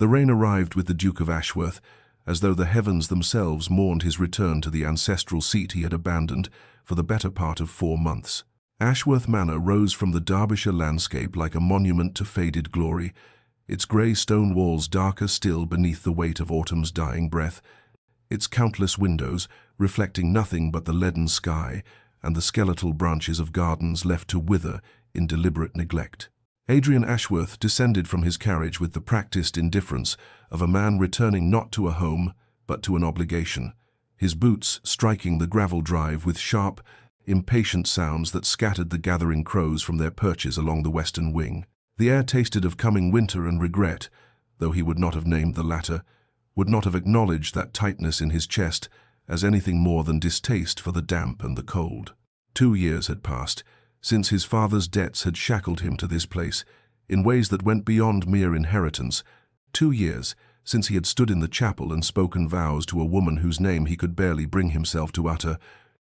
The rain arrived with the Duke of Ashworth, as though the heavens themselves mourned his return to the ancestral seat he had abandoned for the better part of 4 months. Ashworth Manor rose from the Derbyshire landscape like a monument to faded glory, its grey stone walls darker still beneath the weight of autumn's dying breath, its countless windows reflecting nothing but the leaden sky and the skeletal branches of gardens left to wither in deliberate neglect. Adrian Ashworth descended from his carriage with the practiced indifference of a man returning not to a home, but to an obligation, his boots striking the gravel drive with sharp, impatient sounds that scattered the gathering crows from their perches along the western wing. The air tasted of coming winter and regret, though he would not have named the latter, would not have acknowledged that tightness in his chest as anything more than distaste for the damp and the cold. 2 years had passed since his father's debts had shackled him to this place in ways that went beyond mere inheritance. 2 years since he had stood in the chapel and spoken vows to a woman whose name he could barely bring himself to utter,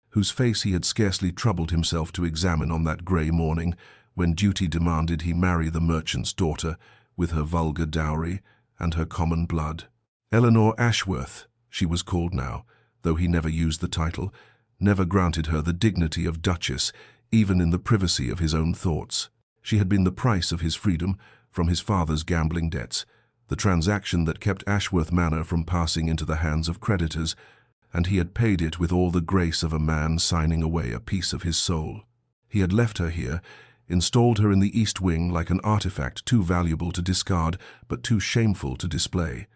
whose face he had scarcely troubled himself to examine on that grey morning when duty demanded he marry the merchant's daughter with her vulgar dowry and her common blood. Eleanor Ashworth, she was called now, though he never used the title, never granted her the dignity of duchess, even in the privacy of his own thoughts. She had been the price of his freedom from his father's gambling debts, the transaction that kept Ashworth Manor from passing into the hands of creditors, and he had paid it with all the grace of a man signing away a piece of his soul. He had left her here, installed her in the East Wing like an artifact too valuable to discard but too shameful to display,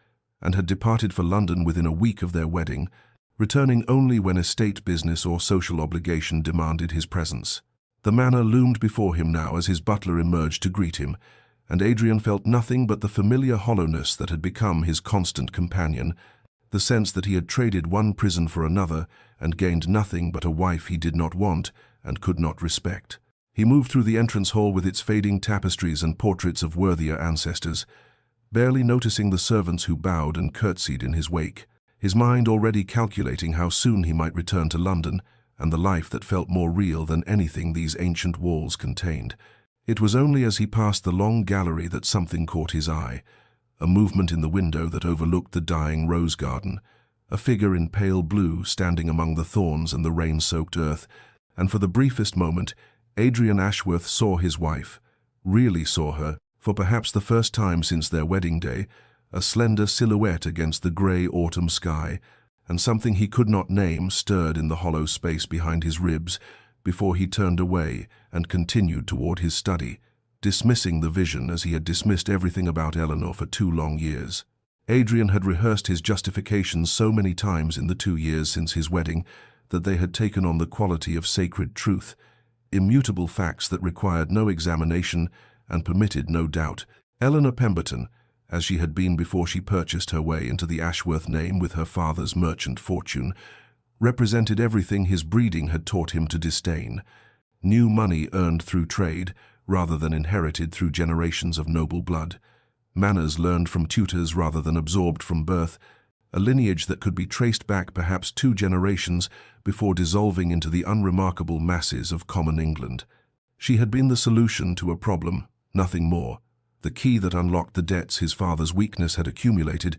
and had departed for London within a week of their wedding, returning only when estate business or social obligation demanded his presence. The manor loomed before him now as his butler emerged to greet him, and Adrian felt nothing but the familiar hollowness that had become his constant companion, the sense that he had traded one prison for another and gained nothing but a wife he did not want and could not respect. He moved through the entrance hall with its fading tapestries and portraits of worthier ancestors, barely noticing the servants who bowed and curtsied in his wake, his mind already calculating how soon he might return to London and the life that felt more real than anything these ancient walls contained. It was only as he passed the long gallery that something caught his eye, a movement in the window that overlooked the dying rose garden, a figure in pale blue standing among the thorns and the rain-soaked earth, and for the briefest moment, Adrian Ashworth saw his wife, really saw her, for perhaps the first time since their wedding day, a slender silhouette against the grey autumn sky, and something he could not name stirred in the hollow space behind his ribs before he turned away and continued toward his study, dismissing the vision as he had dismissed everything about Eleanor for 2 long years. Adrian had rehearsed his justifications so many times in the 2 years since his wedding that they had taken on the quality of sacred truth, immutable facts that required no examination and permitted no doubt. Eleanor Pemberton, as she had been before she purchased her way into the Ashworth name with her father's merchant fortune, represented everything his breeding had taught him to disdain: new money earned through trade rather than inherited through generations of noble blood, manners learned from tutors rather than absorbed from birth, a lineage that could be traced back perhaps 2 generations before dissolving into the unremarkable masses of common England. She had been the solution to a problem, nothing more, the key that unlocked the debts his father's weakness had accumulated,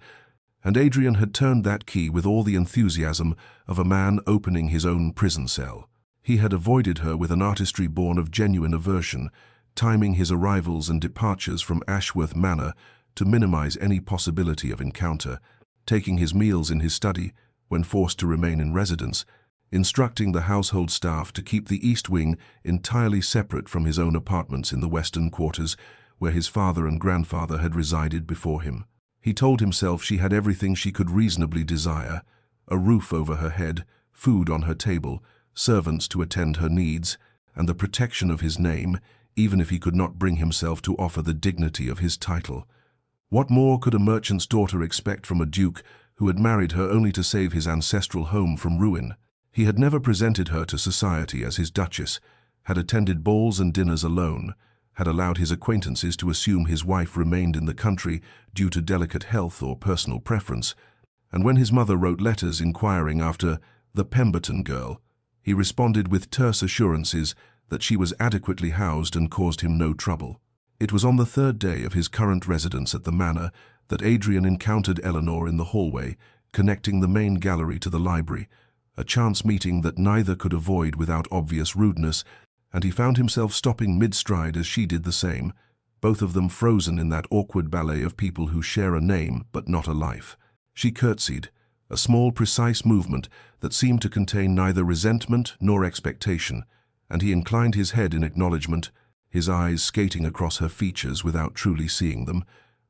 and Adrian had turned that key with all the enthusiasm of a man opening his own prison cell. He had avoided her with an artistry born of genuine aversion, timing his arrivals and departures from Ashworth Manor to minimize any possibility of encounter, taking his meals in his study when forced to remain in residence, instructing the household staff to keep the East Wing entirely separate from his own apartments in the western quarters, where his father and grandfather had resided before him. He told himself she had everything she could reasonably desire: a roof over her head, food on her table, servants to attend her needs, and the protection of his name, even if he could not bring himself to offer the dignity of his title. What more could a merchant's daughter expect from a duke who had married her only to save his ancestral home from ruin? He had never presented her to society as his duchess, had attended balls and dinners alone, had allowed his acquaintances to assume his wife remained in the country due to delicate health or personal preference, and when his mother wrote letters inquiring after the Pemberton girl, he responded with terse assurances that she was adequately housed and caused him no trouble. It was on the 3rd day of his current residence at the manor that Adrian encountered Eleanor in the hallway, connecting the main gallery to the library, a chance meeting that neither could avoid without obvious rudeness, and he found himself stopping mid-stride as she did the same, both of them frozen in that awkward ballet of people who share a name but not a life. She curtsied, a small, precise movement that seemed to contain neither resentment nor expectation, and he inclined his head in acknowledgement, his eyes skating across her features without truly seeing them,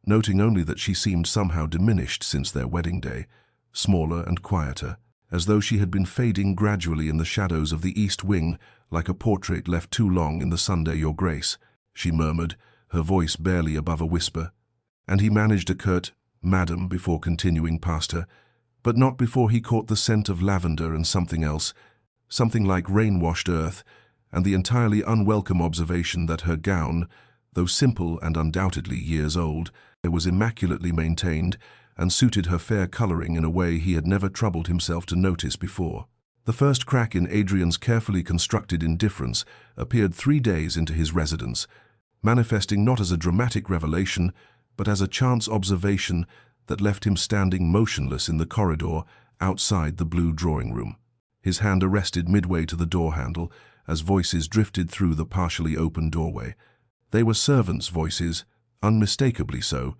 noting only that she seemed somehow diminished since their wedding day, smaller and quieter, as though she had been fading gradually in the shadows of the east wing, like a portrait left too long in the Sunday, Your Grace, she murmured, her voice barely above a whisper, and he managed a curt, "Madam," before continuing past her, but not before he caught the scent of lavender and something else, something like rain-washed earth, and the entirely unwelcome observation that her gown, though simple and undoubtedly years old, was immaculately maintained and suited her fair coloring in a way he had never troubled himself to notice before. The first crack in Adrian's carefully constructed indifference appeared 3 days into his residence, manifesting not as a dramatic revelation, but as a chance observation that left him standing motionless in the corridor outside the blue drawing room. His hand arrested midway to the door handle as voices drifted through the partially open doorway. They were servants' voices, unmistakably so,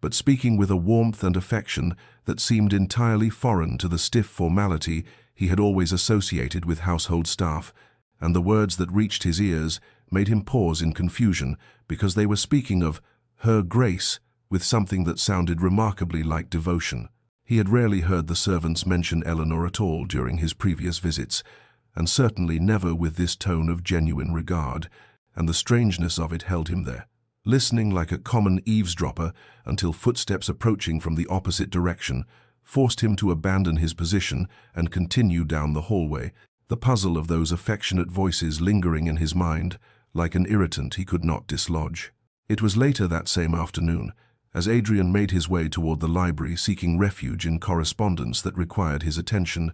but speaking with a warmth and affection that seemed entirely foreign to the stiff formality he had always associated with household staff, and the words that reached his ears made him pause in confusion because they were speaking of Her Grace with something that sounded remarkably like devotion. He had rarely heard the servants mention Eleanor at all during his previous visits, and certainly never with this tone of genuine regard, and the strangeness of it held him there, listening like a common eavesdropper until footsteps approaching from the opposite direction forced him to abandon his position and continue down the hallway, the puzzle of those affectionate voices lingering in his mind like an irritant he could not dislodge. It was later that same afternoon, as Adrian made his way toward the library seeking refuge in correspondence that required his attention,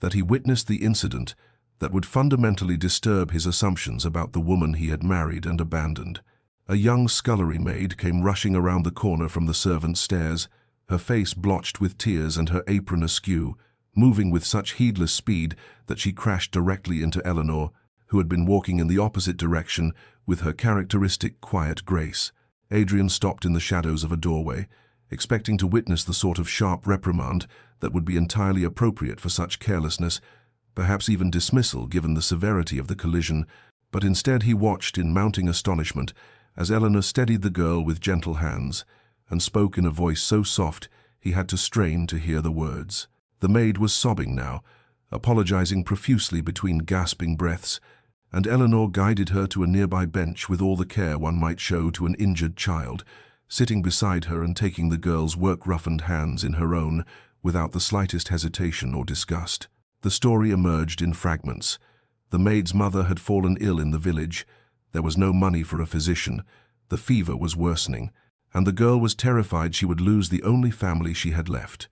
that he witnessed the incident that would fundamentally disturb his assumptions about the woman he had married and abandoned. A young scullery maid came rushing around the corner from the servants' stairs, her face blotched with tears and her apron askew, moving with such heedless speed that she crashed directly into Eleanor, who had been walking in the opposite direction with her characteristic quiet grace. Adrian stopped in the shadows of a doorway, expecting to witness the sort of sharp reprimand that would be entirely appropriate for such carelessness, perhaps even dismissal given the severity of the collision, but instead he watched in mounting astonishment as Eleanor steadied the girl with gentle hands and spoke in a voice so soft he had to strain to hear the words. The maid was sobbing now, apologizing profusely between gasping breaths, and Eleanor guided her to a nearby bench with all the care one might show to an injured child, sitting beside her and taking the girl's work-roughened hands in her own without the slightest hesitation or disgust. The story emerged in fragments. The maid's mother had fallen ill in the village. There was no money for a physician. The fever was worsening, and the girl was terrified she would lose the only family she had left.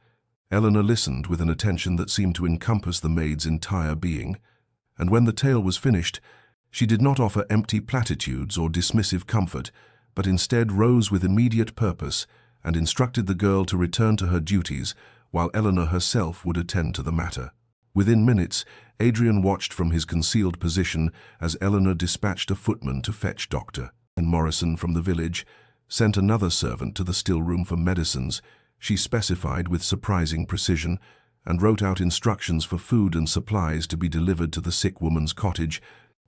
Eleanor listened with an attention that seemed to encompass the maid's entire being, and when the tale was finished, she did not offer empty platitudes or dismissive comfort, but instead rose with immediate purpose and instructed the girl to return to her duties while Eleanor herself would attend to the matter. Within minutes, Adrian watched from his concealed position as Eleanor dispatched a footman to fetch Dr. Morrison from the village, sent another servant to the still room for medicines, she specified with surprising precision, and wrote out instructions for food and supplies to be delivered to the sick woman's cottage,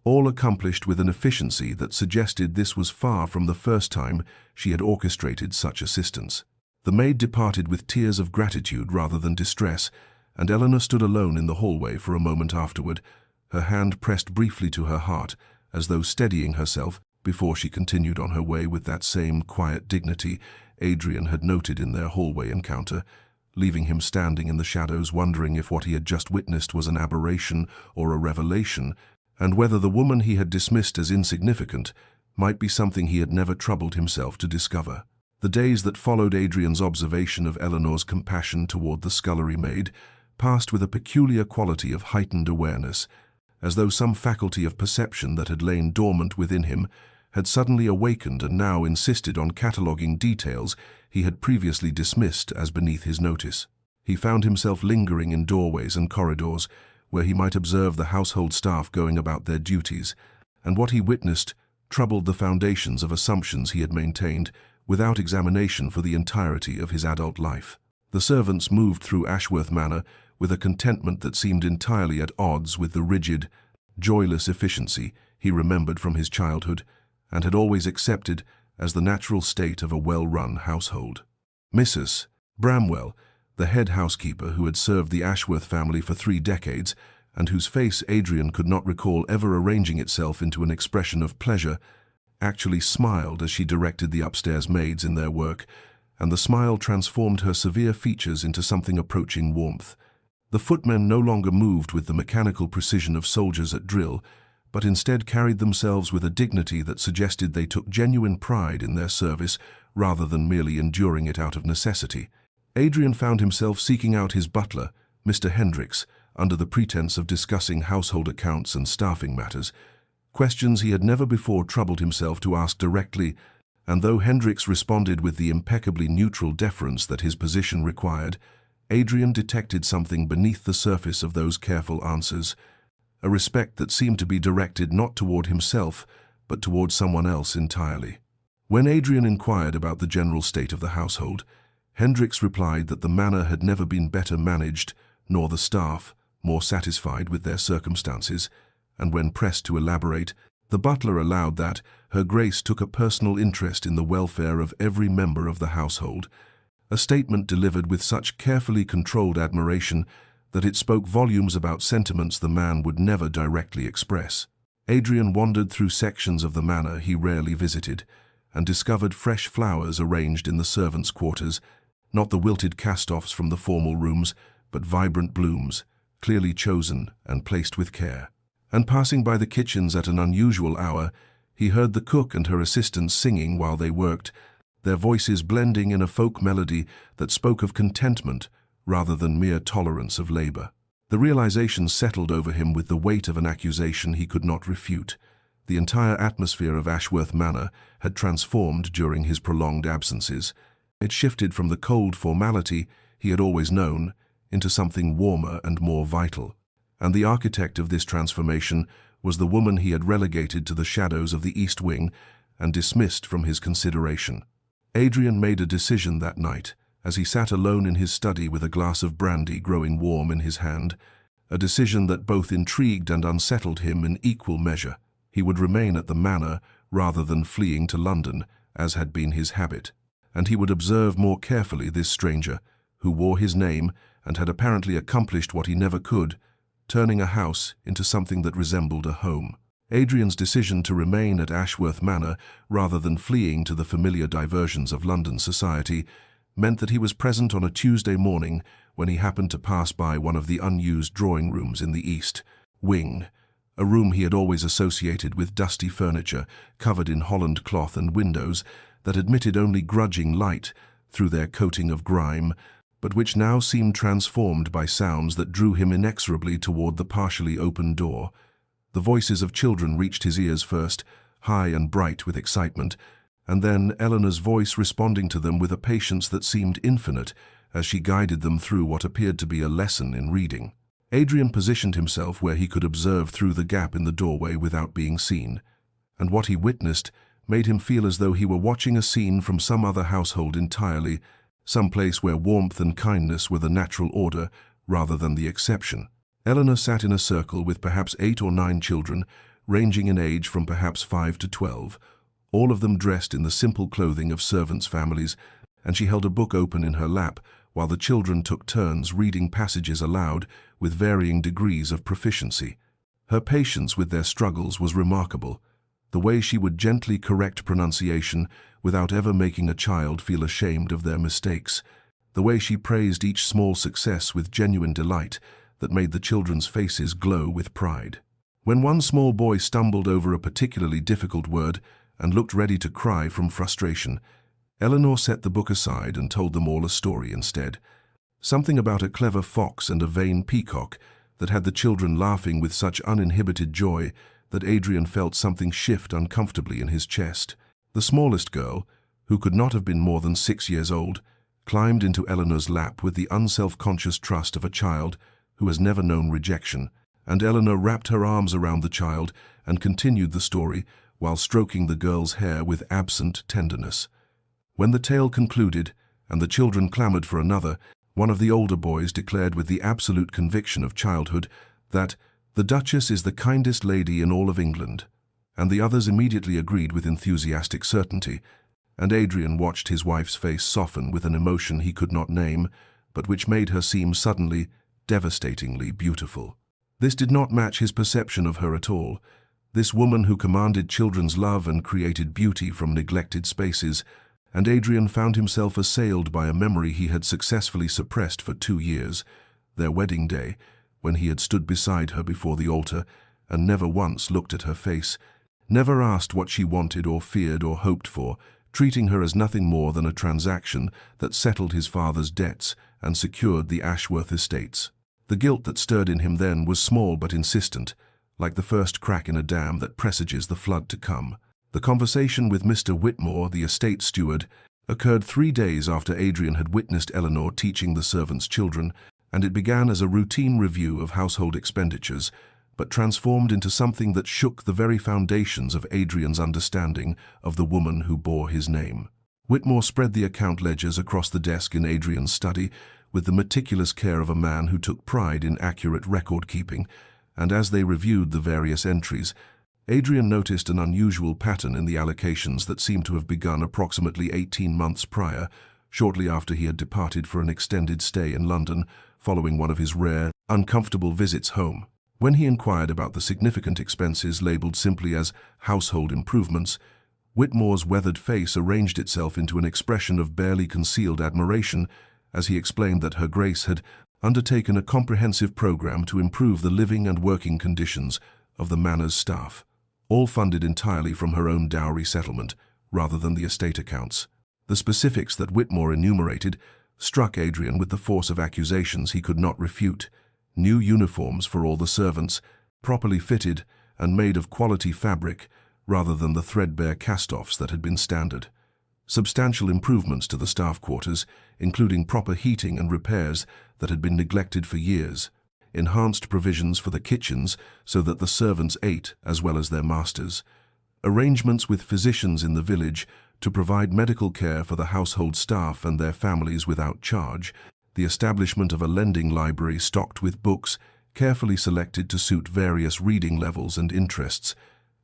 all accomplished with an efficiency that suggested this was far from the first time she had orchestrated such assistance. The maid departed with tears of gratitude rather than distress, and Eleanor stood alone in the hallway for a moment afterward, her hand pressed briefly to her heart, as though steadying herself before she continued on her way with that same quiet dignity Adrian had noted in their hallway encounter, leaving him standing in the shadows wondering if what he had just witnessed was an aberration or a revelation, and whether the woman he had dismissed as insignificant might be something he had never troubled himself to discover. The days that followed Adrian's observation of Eleanor's compassion toward the scullery maid passed with a peculiar quality of heightened awareness, as though some faculty of perception that had lain dormant within him had suddenly awakened and now insisted on cataloguing details he had previously dismissed as beneath his notice. He found himself lingering in doorways and corridors where he might observe the household staff going about their duties, and what he witnessed troubled the foundations of assumptions he had maintained without examination for the entirety of his adult life. The servants moved through Ashworth Manor with a contentment that seemed entirely at odds with the rigid, joyless efficiency he remembered from his childhood and had always accepted as the natural state of a well-run household. Mrs. Bramwell, the head housekeeper who had served the Ashworth family for 3 decades and whose face Adrian could not recall ever arranging itself into an expression of pleasure, actually smiled as she directed the upstairs maids in their work, and the smile transformed her severe features into something approaching warmth. The footmen no longer moved with the mechanical precision of soldiers at drill, but instead carried themselves with a dignity that suggested they took genuine pride in their service rather than merely enduring it out of necessity. Adrian found himself seeking out his butler, Mr. Hendricks, under the pretense of discussing household accounts and staffing matters, questions he had never before troubled himself to ask directly, and though Hendricks responded with the impeccably neutral deference that his position required, Adrian detected something beneath the surface of those careful answers, a respect that seemed to be directed not toward himself, but toward someone else entirely. When Adrian inquired about the general state of the household, Hendricks replied that the manor had never been better managed, nor the staff more satisfied with their circumstances, and when pressed to elaborate, the butler allowed that Her Grace took a personal interest in the welfare of every member of the household, a statement delivered with such carefully controlled admiration that it spoke volumes about sentiments the man would never directly express. Adrian wandered through sections of the manor he rarely visited, and discovered fresh flowers arranged in the servants' quarters, not the wilted cast-offs from the formal rooms, but vibrant blooms, clearly chosen and placed with care. And passing by the kitchens at an unusual hour, he heard the cook and her assistants singing while they worked, their voices blending in a folk melody that spoke of contentment rather than mere tolerance of labor. The realization settled over him with the weight of an accusation he could not refute. The entire atmosphere of Ashworth Manor had transformed during his prolonged absences. It shifted from the cold formality he had always known into something warmer and more vital. And the architect of this transformation was the woman he had relegated to the shadows of the East Wing and dismissed from his consideration. Adrian made a decision that night, as he sat alone in his study with a glass of brandy growing warm in his hand, a decision that both intrigued and unsettled him in equal measure. He would remain at the manor rather than fleeing to London, as had been his habit, and he would observe more carefully this stranger, who wore his name and had apparently accomplished what he never could, turning a house into something that resembled a home. Adrian's decision to remain at Ashworth Manor rather than fleeing to the familiar diversions of London society meant that he was present on a Tuesday morning when he happened to pass by one of the unused drawing rooms in the East Wing, a room he had always associated with dusty furniture covered in Holland cloth and windows that admitted only grudging light through their coating of grime, but which now seemed transformed by sounds that drew him inexorably toward the partially open door. The voices of children reached his ears first, high and bright with excitement, and then Eleanor's voice responding to them with a patience that seemed infinite as she guided them through what appeared to be a lesson in reading. Adrian positioned himself where he could observe through the gap in the doorway without being seen, and what he witnessed made him feel as though he were watching a scene from some other household entirely, some place where warmth and kindness were the natural order rather than the exception. Eleanor sat in a circle with perhaps 8 or 9 children, ranging in age from perhaps 5 to 12, all of them dressed in the simple clothing of servants' families, and she held a book open in her lap while the children took turns reading passages aloud with varying degrees of proficiency. Her patience with their struggles was remarkable, the way she would gently correct pronunciation without ever making a child feel ashamed of their mistakes, the way she praised each small success with genuine delight that made the children's faces glow with pride. When one small boy stumbled over a particularly difficult word and looked ready to cry from frustration, Eleanor set the book aside and told them all a story instead, something about a clever fox and a vain peacock that had the children laughing with such uninhibited joy that Adrian felt something shift uncomfortably in his chest. The smallest girl, who could not have been more than 6 years old, climbed into Eleanor's lap with the unself-conscious trust of a child who has never known rejection, and Eleanor wrapped her arms around the child and continued the story while stroking the girl's hair with absent tenderness. When the tale concluded and the children clamored for another, one of the older boys declared with the absolute conviction of childhood that "the Duchess is the kindest lady in all of England," and the others immediately agreed with enthusiastic certainty, and Adrian watched his wife's face soften with an emotion he could not name, but which made her seem suddenly, devastatingly beautiful. This did not match his perception of her at all. This woman who commanded children's love and created beauty from neglected spaces, and Adrian found himself assailed by a memory he had successfully suppressed for 2 years, their wedding day, when he had stood beside her before the altar and never once looked at her face, never asked what she wanted or feared or hoped for, treating her as nothing more than a transaction that settled his father's debts and secured the Ashworth estates. The guilt that stirred in him then was small but insistent, like the first crack in a dam that presages the flood to come. The conversation with Mr. Whitmore, the estate steward, occurred 3 days after Adrian had witnessed Eleanor teaching the servants' children, and it began as a routine review of household expenditures, but transformed into something that shook the very foundations of Adrian's understanding of the woman who bore his name. Whitmore spread the account ledgers across the desk in Adrian's study with the meticulous care of a man who took pride in accurate record-keeping, and as they reviewed the various entries, Adrian noticed an unusual pattern in the allocations that seemed to have begun approximately 18 months prior, shortly after he had departed for an extended stay in London following one of his rare, uncomfortable visits home. When he inquired about the significant expenses labeled simply as household improvements, Whitmore's weathered face arranged itself into an expression of barely concealed admiration as he explained that Her Grace had undertaken a comprehensive program to improve the living and working conditions of the manor's staff, all funded entirely from her own dowry settlement rather than the estate accounts. The specifics that Whitmore enumerated struck Adrian with the force of accusations he could not refute. New uniforms for all the servants, properly fitted and made of quality fabric rather than the threadbare cast-offs that had been standard. Substantial improvements to the staff quarters, including proper heating and repairs that had been neglected for years. Enhanced provisions for the kitchens so that the servants ate as well as their masters. Arrangements with physicians in the village to provide medical care for the household staff and their families without charge. The establishment of a lending library stocked with books, carefully selected to suit various reading levels and interests,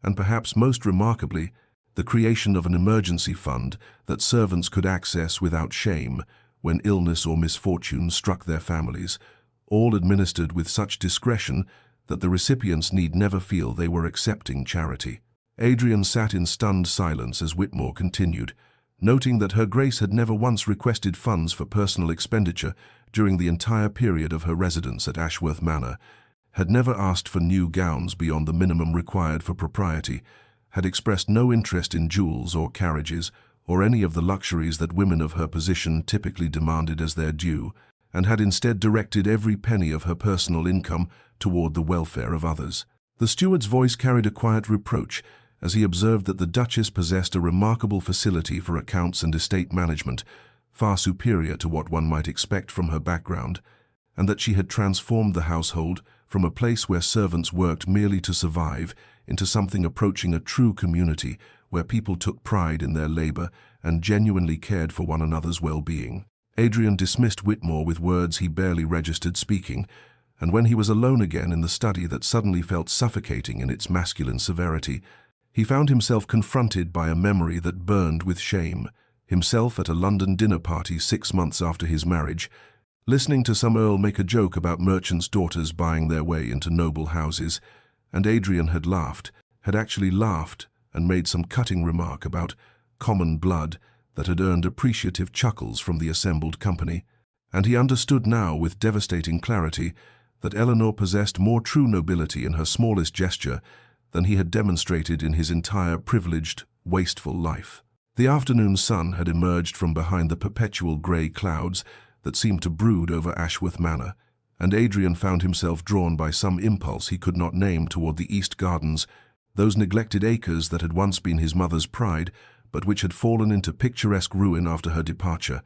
and perhaps most remarkably, the creation of an emergency fund that servants could access without shame when illness or misfortune struck their families, all administered with such discretion that the recipients need never feel they were accepting charity. Adrian sat in stunned silence as Whitmore continued, noting that Her Grace had never once requested funds for personal expenditure during the entire period of her residence at Ashworth Manor, had never asked for new gowns beyond the minimum required for propriety, had expressed no interest in jewels or carriages or any of the luxuries that women of her position typically demanded as their due, and had instead directed every penny of her personal income toward the welfare of others. The steward's voice carried a quiet reproach as he observed that the Duchess possessed a remarkable facility for accounts and estate management, far superior to what one might expect from her background, and that she had transformed the household from a place where servants worked merely to survive into something approaching a true community where people took pride in their labor and genuinely cared for one another's well-being. Adrian dismissed Whitmore with words he barely registered speaking, and when he was alone again in the study that suddenly felt suffocating in its masculine severity, he found himself confronted by a memory that burned with shame. Himself at a London dinner party 6 months after his marriage, listening to some earl make a joke about merchants' daughters buying their way into noble houses, and Adrian had actually laughed and made some cutting remark about common blood that had earned appreciative chuckles from the assembled company, and he understood now with devastating clarity that Eleanor possessed more true nobility in her smallest gesture than he had demonstrated in his entire privileged, wasteful life. The afternoon sun had emerged from behind the perpetual grey clouds that seemed to brood over Ashworth Manor, and Adrian found himself drawn by some impulse he could not name toward the east gardens those neglected acres that had once been his mother's pride, but which had fallen into picturesque ruin after her departure,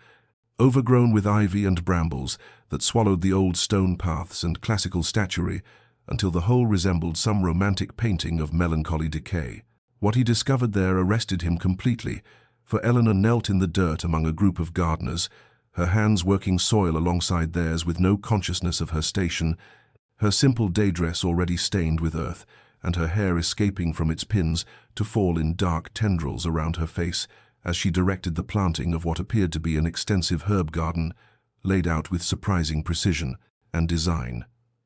overgrown with ivy and brambles that swallowed the old stone paths and classical statuary until the whole resembled some romantic painting of melancholy decay. What he discovered there arrested him completely, for Eleanor knelt in the dirt among a group of gardeners, her hands working soil alongside theirs with no consciousness of her station, her simple day dress already stained with earth, and her hair escaping from its pins to fall in dark tendrils around her face as she directed the planting of what appeared to be an extensive herb garden, laid out with surprising precision and design.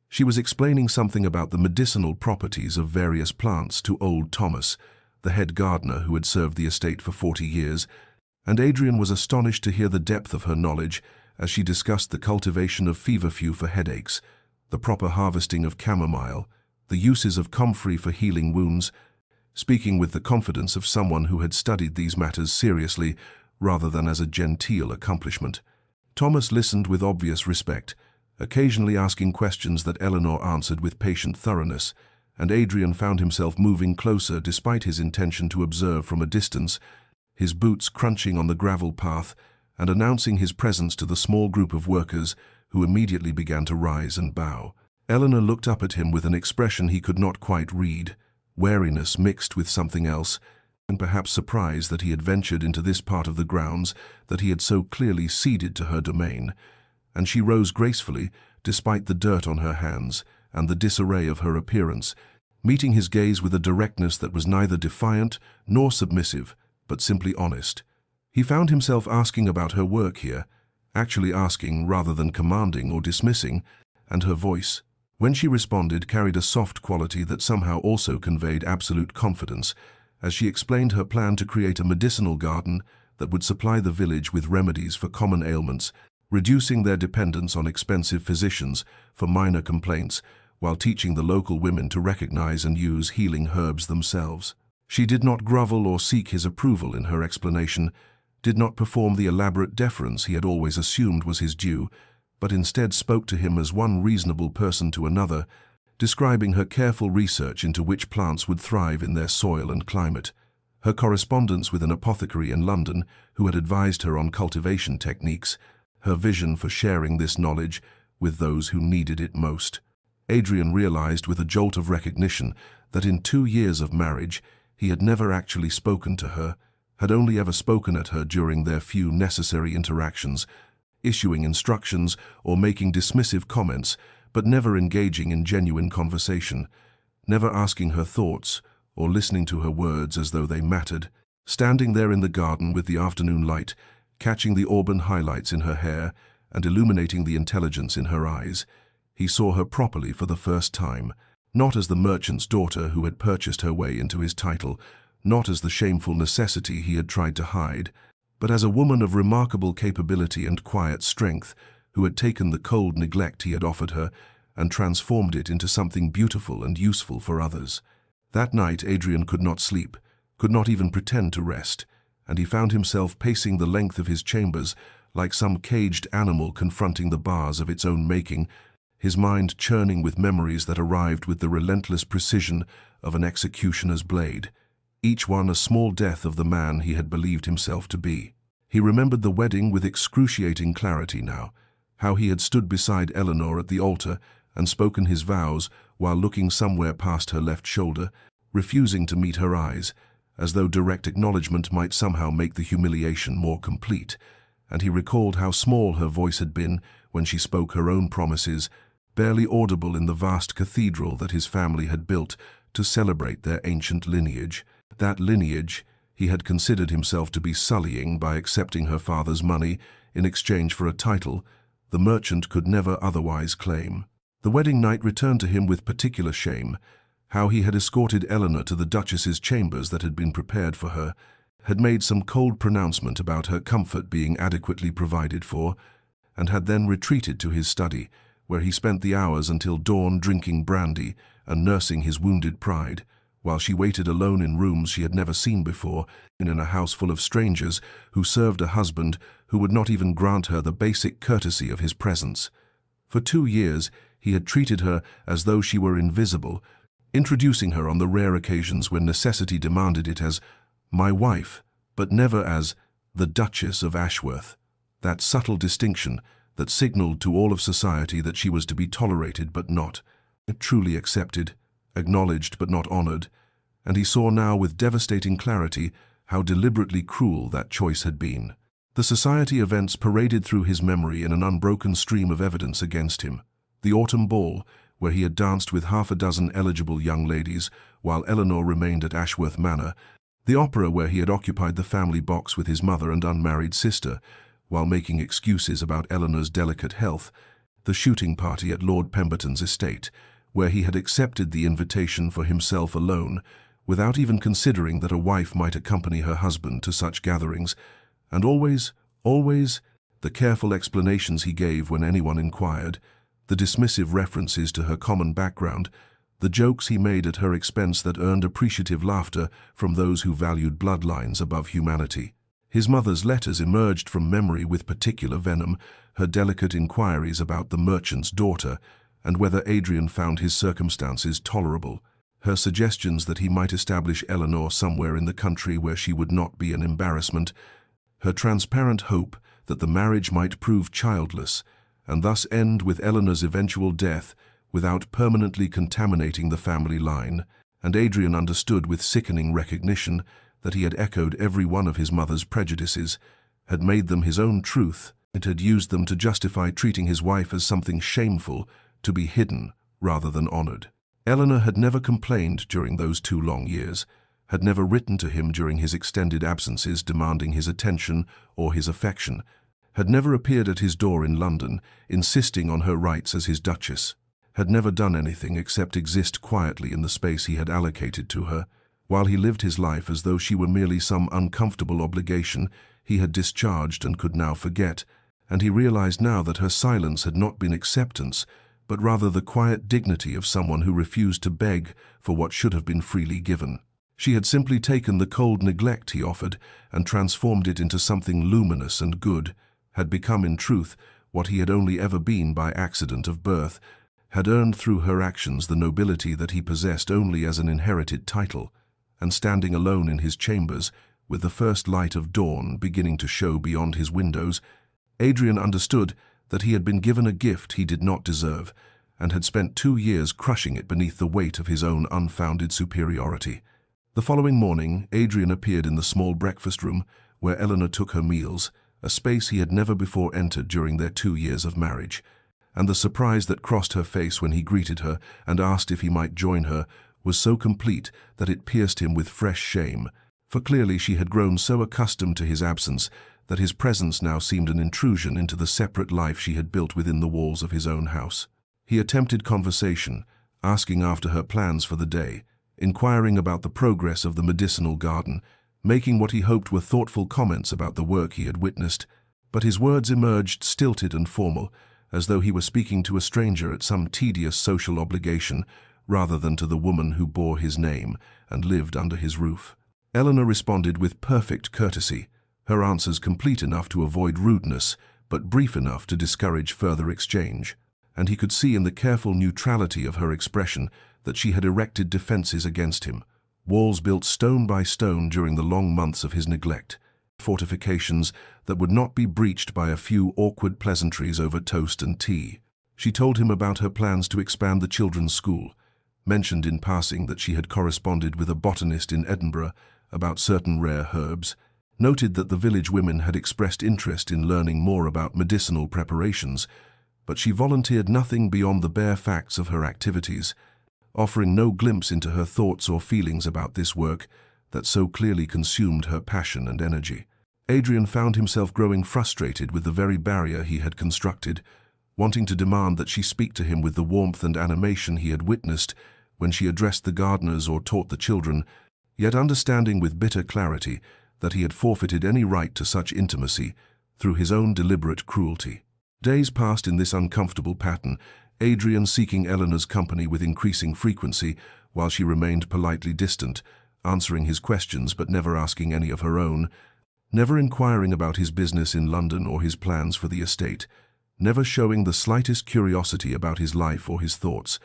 She was explaining something about the medicinal properties of various plants to old Thomas, the head gardener who had served the estate for 40 years, and Adrian was astonished to hear the depth of her knowledge as she discussed the cultivation of feverfew for headaches, the proper harvesting of chamomile, the uses of comfrey for healing wounds, speaking with the confidence of someone who had studied these matters seriously rather than as a genteel accomplishment. Thomas listened with obvious respect, occasionally asking questions that Eleanor answered with patient thoroughness, and Adrian found himself moving closer despite his intention to observe from a distance, his boots crunching on the gravel path and announcing his presence to the small group of workers who immediately began to rise and bow. Eleanor looked up at him with an expression he could not quite read, wariness mixed with something else, and perhaps surprise that he had ventured into this part of the grounds that he had so clearly ceded to her domain, and she rose gracefully, despite the dirt on her hands and the disarray of her appearance, meeting his gaze with a directness that was neither defiant nor submissive, but simply honest. He found himself asking about her work here, actually asking rather than commanding or dismissing, and her voice, when she responded, carried a soft quality that somehow also conveyed absolute confidence, as she explained her plan to create a medicinal garden that would supply the village with remedies for common ailments, reducing their dependence on expensive physicians for minor complaints, while teaching the local women to recognize and use healing herbs themselves. She did not grovel or seek his approval in her explanation, did not perform the elaborate deference he had always assumed was his due, but instead spoke to him as one reasonable person to another, describing her careful research into which plants would thrive in their soil and climate, her correspondence with an apothecary in London who had advised her on cultivation techniques, her vision for sharing this knowledge with those who needed it most. Adrian realized with a jolt of recognition that in 2 years of marriage he had never actually spoken to her, had only ever spoken at her during their few necessary interactions, issuing instructions or making dismissive comments, but never engaging in genuine conversation, never asking her thoughts or listening to her words as though they mattered. Standing there in the garden with the afternoon light, catching the auburn highlights in her hair and illuminating the intelligence in her eyes, he saw her properly for the first time, not as the merchant's daughter who had purchased her way into his title, not as the shameful necessity he had tried to hide, but as a woman of remarkable capability and quiet strength who had taken the cold neglect he had offered her and transformed it into something beautiful and useful for others. That night Adrian could not sleep, could not even pretend to rest, and he found himself pacing the length of his chambers like some caged animal confronting the bars of its own making, his mind churning with memories that arrived with the relentless precision of an executioner's blade, each one a small death of the man he had believed himself to be. He remembered the wedding with excruciating clarity now, how he had stood beside Eleanor at the altar and spoken his vows while looking somewhere past her left shoulder, refusing to meet her eyes, as though direct acknowledgement might somehow make the humiliation more complete, and he recalled how small her voice had been when she spoke her own promises, barely audible in the vast cathedral that his family had built to celebrate their ancient lineage. That lineage he had considered himself to be sullying by accepting her father's money in exchange for a title the merchant could never otherwise claim. The wedding night returned to him with particular shame, how he had escorted Eleanor to the Duchess's chambers that had been prepared for her, had made some cold pronouncement about her comfort being adequately provided for, and had then retreated to his study, where he spent the hours until dawn drinking brandy and nursing his wounded pride, while she waited alone in rooms she had never seen before, in a house full of strangers who served a husband who would not even grant her the basic courtesy of his presence. For 2 years he had treated her as though she were invisible, introducing her on the rare occasions when necessity demanded it as "my wife," but never as the Duchess of Ashworth. That subtle distinction that signaled to all of society that she was to be tolerated but not truly accepted, acknowledged but not honored, and he saw now with devastating clarity how deliberately cruel that choice had been. The society events paraded through his memory in an unbroken stream of evidence against him. The autumn ball, where he had danced with half a dozen eligible young ladies while Eleanor remained at Ashworth Manor, the opera where he had occupied the family box with his mother and unmarried sister while making excuses about Eleanor's delicate health, the shooting party at Lord Pemberton's estate, where he had accepted the invitation for himself alone, without even considering that a wife might accompany her husband to such gatherings, and always, the careful explanations he gave when anyone inquired, the dismissive references to her common background, the jokes he made at her expense that earned appreciative laughter from those who valued bloodlines above humanity. His mother's letters emerged from memory with particular venom, her delicate inquiries about the merchant's daughter, and whether Adrian found his circumstances tolerable, her suggestions that he might establish Eleanor somewhere in the country where she would not be an embarrassment, her transparent hope that the marriage might prove childless, and thus end with Eleanor's eventual death without permanently contaminating the family line, and Adrian understood with sickening recognition that he had echoed every one of his mother's prejudices, had made them his own truth, and had used them to justify treating his wife as something shameful, to be hidden rather than honored. Eleanor had never complained during those 2 long years, had never written to him during his extended absences demanding his attention or his affection, had never appeared at his door in London, insisting on her rights as his duchess, had never done anything except exist quietly in the space he had allocated to her, while he lived his life as though she were merely some uncomfortable obligation he had discharged and could now forget, and he realized now that her silence had not been acceptance, but rather the quiet dignity of someone who refused to beg for what should have been freely given. She had simply taken the cold neglect he offered and transformed it into something luminous and good, had become in truth what he had only ever been by accident of birth, had earned through her actions the nobility that he possessed only as an inherited title, and standing alone in his chambers, with the first light of dawn beginning to show beyond his windows, Adrian understood that he had been given a gift he did not deserve, and had spent 2 years crushing it beneath the weight of his own unfounded superiority. The following morning, Adrian appeared in the small breakfast room where Eleanor took her meals, a space he had never before entered during their 2 years of marriage, and the surprise that crossed her face when he greeted her and asked if he might join her was so complete that it pierced him with fresh shame, for clearly she had grown so accustomed to his absence that his presence now seemed an intrusion into the separate life she had built within the walls of his own house. He attempted conversation, asking after her plans for the day, inquiring about the progress of the medicinal garden, making what he hoped were thoughtful comments about the work he had witnessed, but his words emerged stilted and formal, as though he were speaking to a stranger at some tedious social obligation, rather than to the woman who bore his name and lived under his roof. Eleanor responded with perfect courtesy, her answers complete enough to avoid rudeness, but brief enough to discourage further exchange, and he could see in the careful neutrality of her expression that she had erected defenses against him, walls built stone by stone during the long months of his neglect, fortifications that would not be breached by a few awkward pleasantries over toast and tea. She told him about her plans to expand the children's school, mentioned in passing that she had corresponded with a botanist in Edinburgh about certain rare herbs, noted that the village women had expressed interest in learning more about medicinal preparations, but she volunteered nothing beyond the bare facts of her activities, offering no glimpse into her thoughts or feelings about this work that so clearly consumed her passion and energy. Adrian found himself growing frustrated with the very barrier he had constructed, wanting to demand that she speak to him with the warmth and animation he had witnessed when she addressed the gardeners or taught the children, yet understanding with bitter clarity that he had forfeited any right to such intimacy through his own deliberate cruelty. Days passed in this uncomfortable pattern, Adrian seeking Eleanor's company with increasing frequency, while she remained politely distant, answering his questions but never asking any of her own, never inquiring about his business in London or his plans for the estate, never showing the slightest curiosity about his life or his thoughts,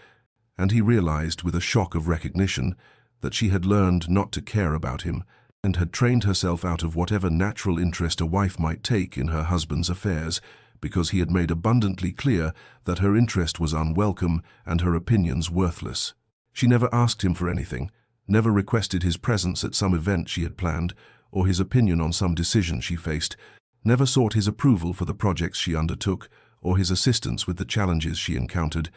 and he realized with a shock of recognition that she had learned not to care about him and had trained herself out of whatever natural interest a wife might take in her husband's affairs, because he had made abundantly clear that her interest was unwelcome and her opinions worthless. She never asked him for anything, never requested his presence at some event she had planned, or his opinion on some decision she faced, never sought his approval for the projects she undertook, or his assistance with the challenges she encountered,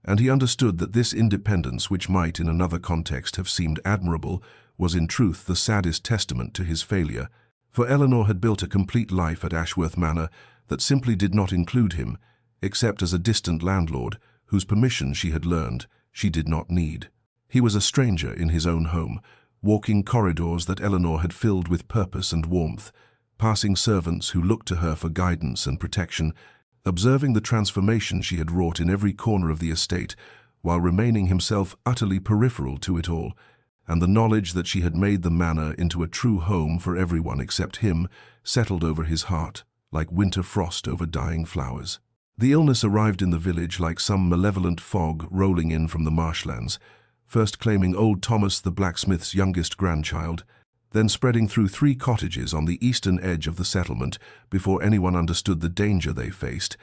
and he understood that this independence, which might in another context have seemed admirable, was in truth the saddest testament to his failure, for Eleanor had built a complete life at Ashworth Manor that simply did not include him, except as a distant landlord whose permission she had learned she did not need. He was a stranger in his own home, walking corridors that Eleanor had filled with purpose and warmth, passing servants who looked to her for guidance and protection, observing the transformation she had wrought in every corner of the estate, while remaining himself utterly peripheral to it all, and the knowledge that she had made the manor into a true home for everyone except him settled over his heart, like winter frost over dying flowers. The illness arrived in the village like some malevolent fog rolling in from the marshlands, first claiming old Thomas the blacksmith's youngest grandchild, then spreading through 3 cottages on the eastern edge of the settlement before anyone understood the danger they faced,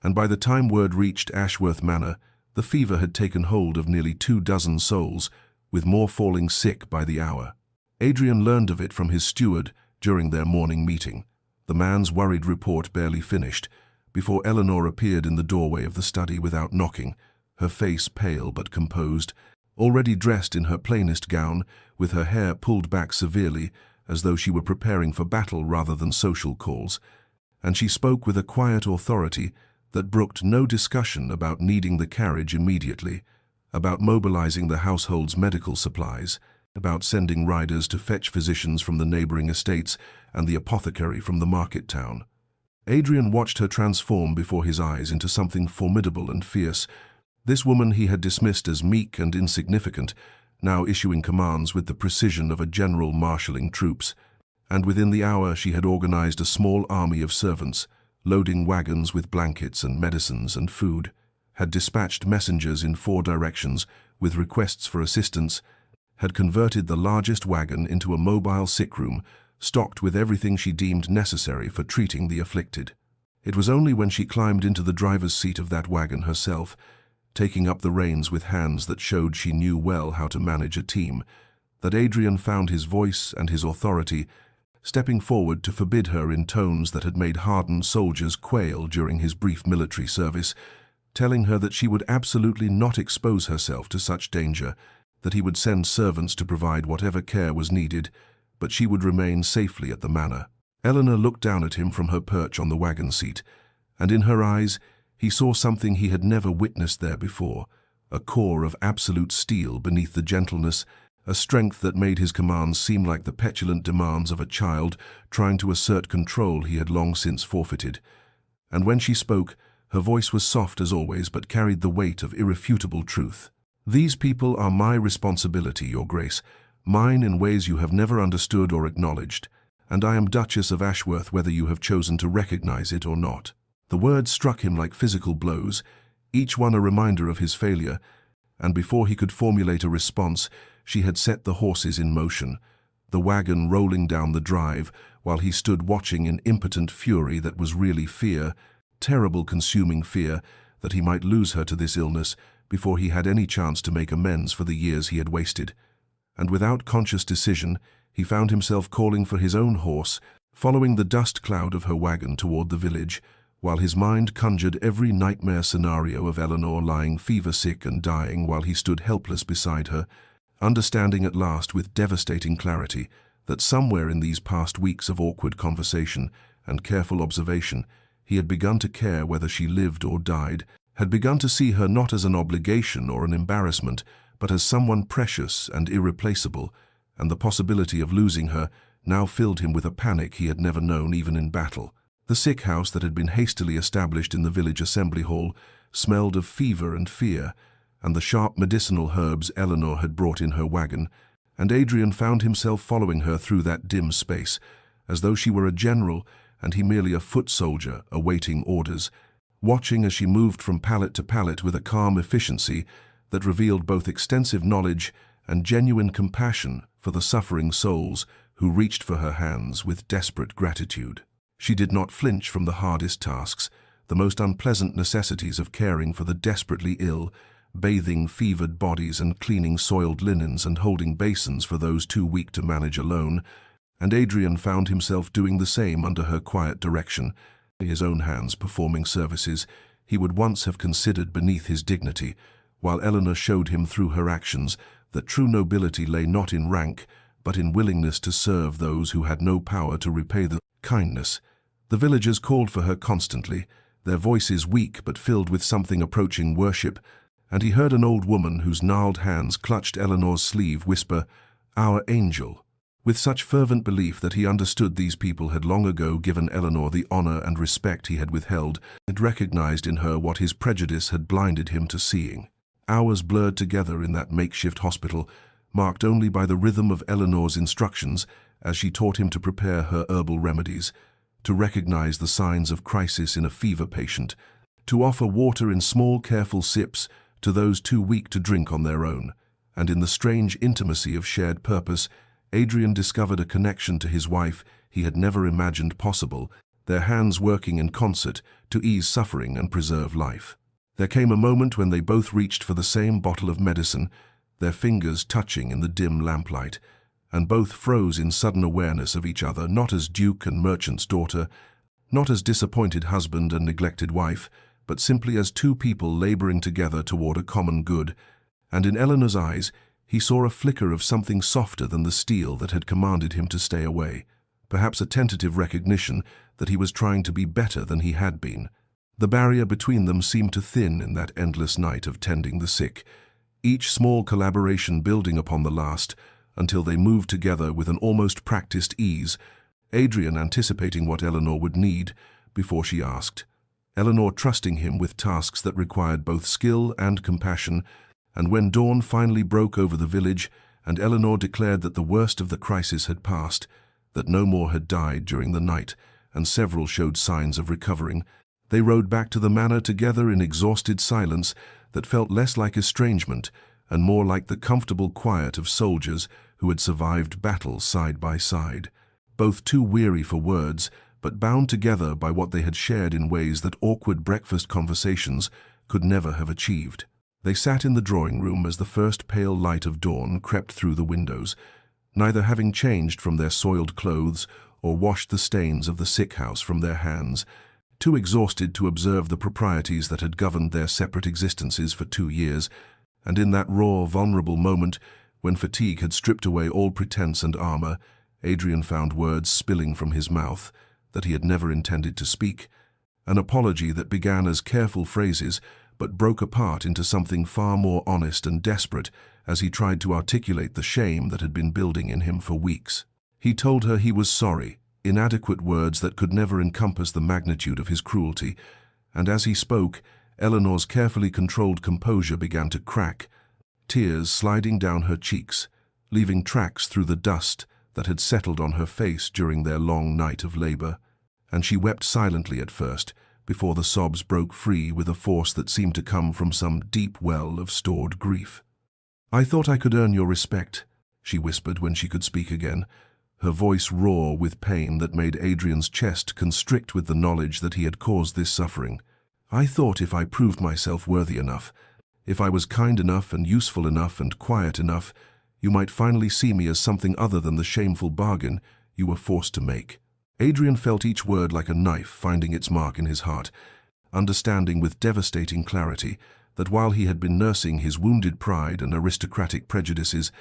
and by the time word reached Ashworth Manor, the fever had taken hold of nearly 24 souls, with more falling sick by the hour. Adrian learned of it from his steward during their morning meeting, the man's worried report barely finished, before Eleanor appeared in the doorway of the study without knocking, her face pale but composed, already dressed in her plainest gown, with her hair pulled back severely, as though she were preparing for battle rather than social calls, and she spoke with a quiet authority that brooked no discussion about needing the carriage immediately, about mobilizing the household's medical supplies, about sending riders to fetch physicians from the neighboring estates and the apothecary from the market town. Adrian watched her transform before his eyes into something formidable and fierce. This woman he had dismissed as meek and insignificant, now issuing commands with the precision of a general marshalling troops, and within the hour she had organized a small army of servants, loading wagons with blankets and medicines and food, had dispatched messengers in 4 directions with requests for assistance, had converted the largest wagon into a mobile sick room, stocked with everything she deemed necessary for treating the afflicted. It was only when she climbed into the driver's seat of that wagon herself, taking up the reins with hands that showed she knew well how to manage a team, that Adrian found his voice and his authority, stepping forward to forbid her in tones that had made hardened soldiers quail during his brief military service, telling her that she would absolutely not expose herself to such danger, that he would send servants to provide whatever care was needed, but she would remain safely at the manor. Eleanor looked down at him from her perch on the wagon seat, and in her eyes he saw something he had never witnessed there before, a core of absolute steel beneath the gentleness, a strength that made his commands seem like the petulant demands of a child trying to assert control he had long since forfeited. And when she spoke, her voice was soft as always, but carried the weight of irrefutable truth. "These people are my responsibility, Your Grace, mine in ways you have never understood or acknowledged, and I am Duchess of Ashworth whether you have chosen to recognize it or not." The words struck him like physical blows, each one a reminder of his failure, and before he could formulate a response, she had set the horses in motion, the wagon rolling down the drive, while he stood watching in impotent fury that was really fear, terrible consuming fear, that he might lose her to this illness before he had any chance to make amends for the years he had wasted. And without conscious decision, he found himself calling for his own horse, following the dust cloud of her wagon toward the village, while his mind conjured every nightmare scenario of Eleanor lying fever-sick and dying while he stood helpless beside her, understanding at last with devastating clarity that somewhere in these past weeks of awkward conversation and careful observation he had begun to care whether she lived or died, had begun to see her not as an obligation or an embarrassment, but as someone precious and irreplaceable, and the possibility of losing her now filled him with a panic he had never known even in battle. The sick house that had been hastily established in the village assembly hall smelled of fever and fear, and the sharp medicinal herbs Eleanor had brought in her wagon, and Adrian found himself following her through that dim space, as though she were a general and he merely a foot soldier awaiting orders, watching as she moved from pallet to pallet with a calm efficiency that revealed both extensive knowledge and genuine compassion for the suffering souls who reached for her hands with desperate gratitude. She did not flinch from the hardest tasks, the most unpleasant necessities of caring for the desperately ill, bathing fevered bodies and cleaning soiled linens and holding basins for those too weak to manage alone, and Adrian found himself doing the same under her quiet direction, his own hands performing services he would once have considered beneath his dignity, while Eleanor showed him through her actions that true nobility lay not in rank, but in willingness to serve those who had no power to repay the kindness. The villagers called for her constantly, their voices weak but filled with something approaching worship, and he heard an old woman whose gnarled hands clutched Eleanor's sleeve whisper, "Our angel," with such fervent belief that he understood these people had long ago given Eleanor the honor and respect he had withheld, and recognized in her what his prejudice had blinded him to seeing. Hours blurred together in that makeshift hospital, marked only by the rhythm of Eleanor's instructions as she taught him to prepare her herbal remedies, to recognize the signs of crisis in a fever patient, to offer water in small, careful sips to those too weak to drink on their own, and in the strange intimacy of shared purpose, Adrian discovered a connection to his wife he had never imagined possible, their hands working in concert to ease suffering and preserve life. There came a moment when they both reached for the same bottle of medicine, their fingers touching in the dim lamplight, and both froze in sudden awareness of each other, not as duke and merchant's daughter, not as disappointed husband and neglected wife, but simply as two people laboring together toward a common good, and in Eleanor's eyes he saw a flicker of something softer than the steel that had commanded him to stay away, perhaps a tentative recognition that he was trying to be better than he had been. The barrier between them seemed to thin in that endless night of tending the sick, each small collaboration building upon the last, until they moved together with an almost practiced ease, Adrian anticipating what Eleanor would need before she asked, Eleanor trusting him with tasks that required both skill and compassion, and when dawn finally broke over the village and Eleanor declared that the worst of the crisis had passed, that no more had died during the night, and several showed signs of recovering, they rode back to the manor together in exhausted silence that felt less like estrangement and more like the comfortable quiet of soldiers who had survived battle side by side, both too weary for words, but bound together by what they had shared in ways that awkward breakfast conversations could never have achieved. They sat in the drawing room as the first pale light of dawn crept through the windows, neither having changed from their soiled clothes or washed the stains of the sick house from their hands, too exhausted to observe the proprieties that had governed their separate existences for 2 years, and in that raw, vulnerable moment, when fatigue had stripped away all pretense and armor, Adrian found words spilling from his mouth that he had never intended to speak, an apology that began as careful phrases but broke apart into something far more honest and desperate as he tried to articulate the shame that had been building in him for weeks. He told her he was sorry, inadequate words that could never encompass the magnitude of his cruelty, and as he spoke, Eleanor's carefully controlled composure began to crack, tears sliding down her cheeks, leaving tracks through the dust that had settled on her face during their long night of labor, and she wept silently at first, before the sobs broke free with a force that seemed to come from some deep well of stored grief. "I thought I could earn your respect," she whispered when she could speak again, her voice raw with pain that made Adrian's chest constrict with the knowledge that he had caused this suffering. "I thought if I proved myself worthy enough, if I was kind enough and useful enough and quiet enough, you might finally see me as something other than the shameful bargain you were forced to make." Adrian felt each word like a knife finding its mark in his heart, understanding with devastating clarity that while he had been nursing his wounded pride and aristocratic prejudices,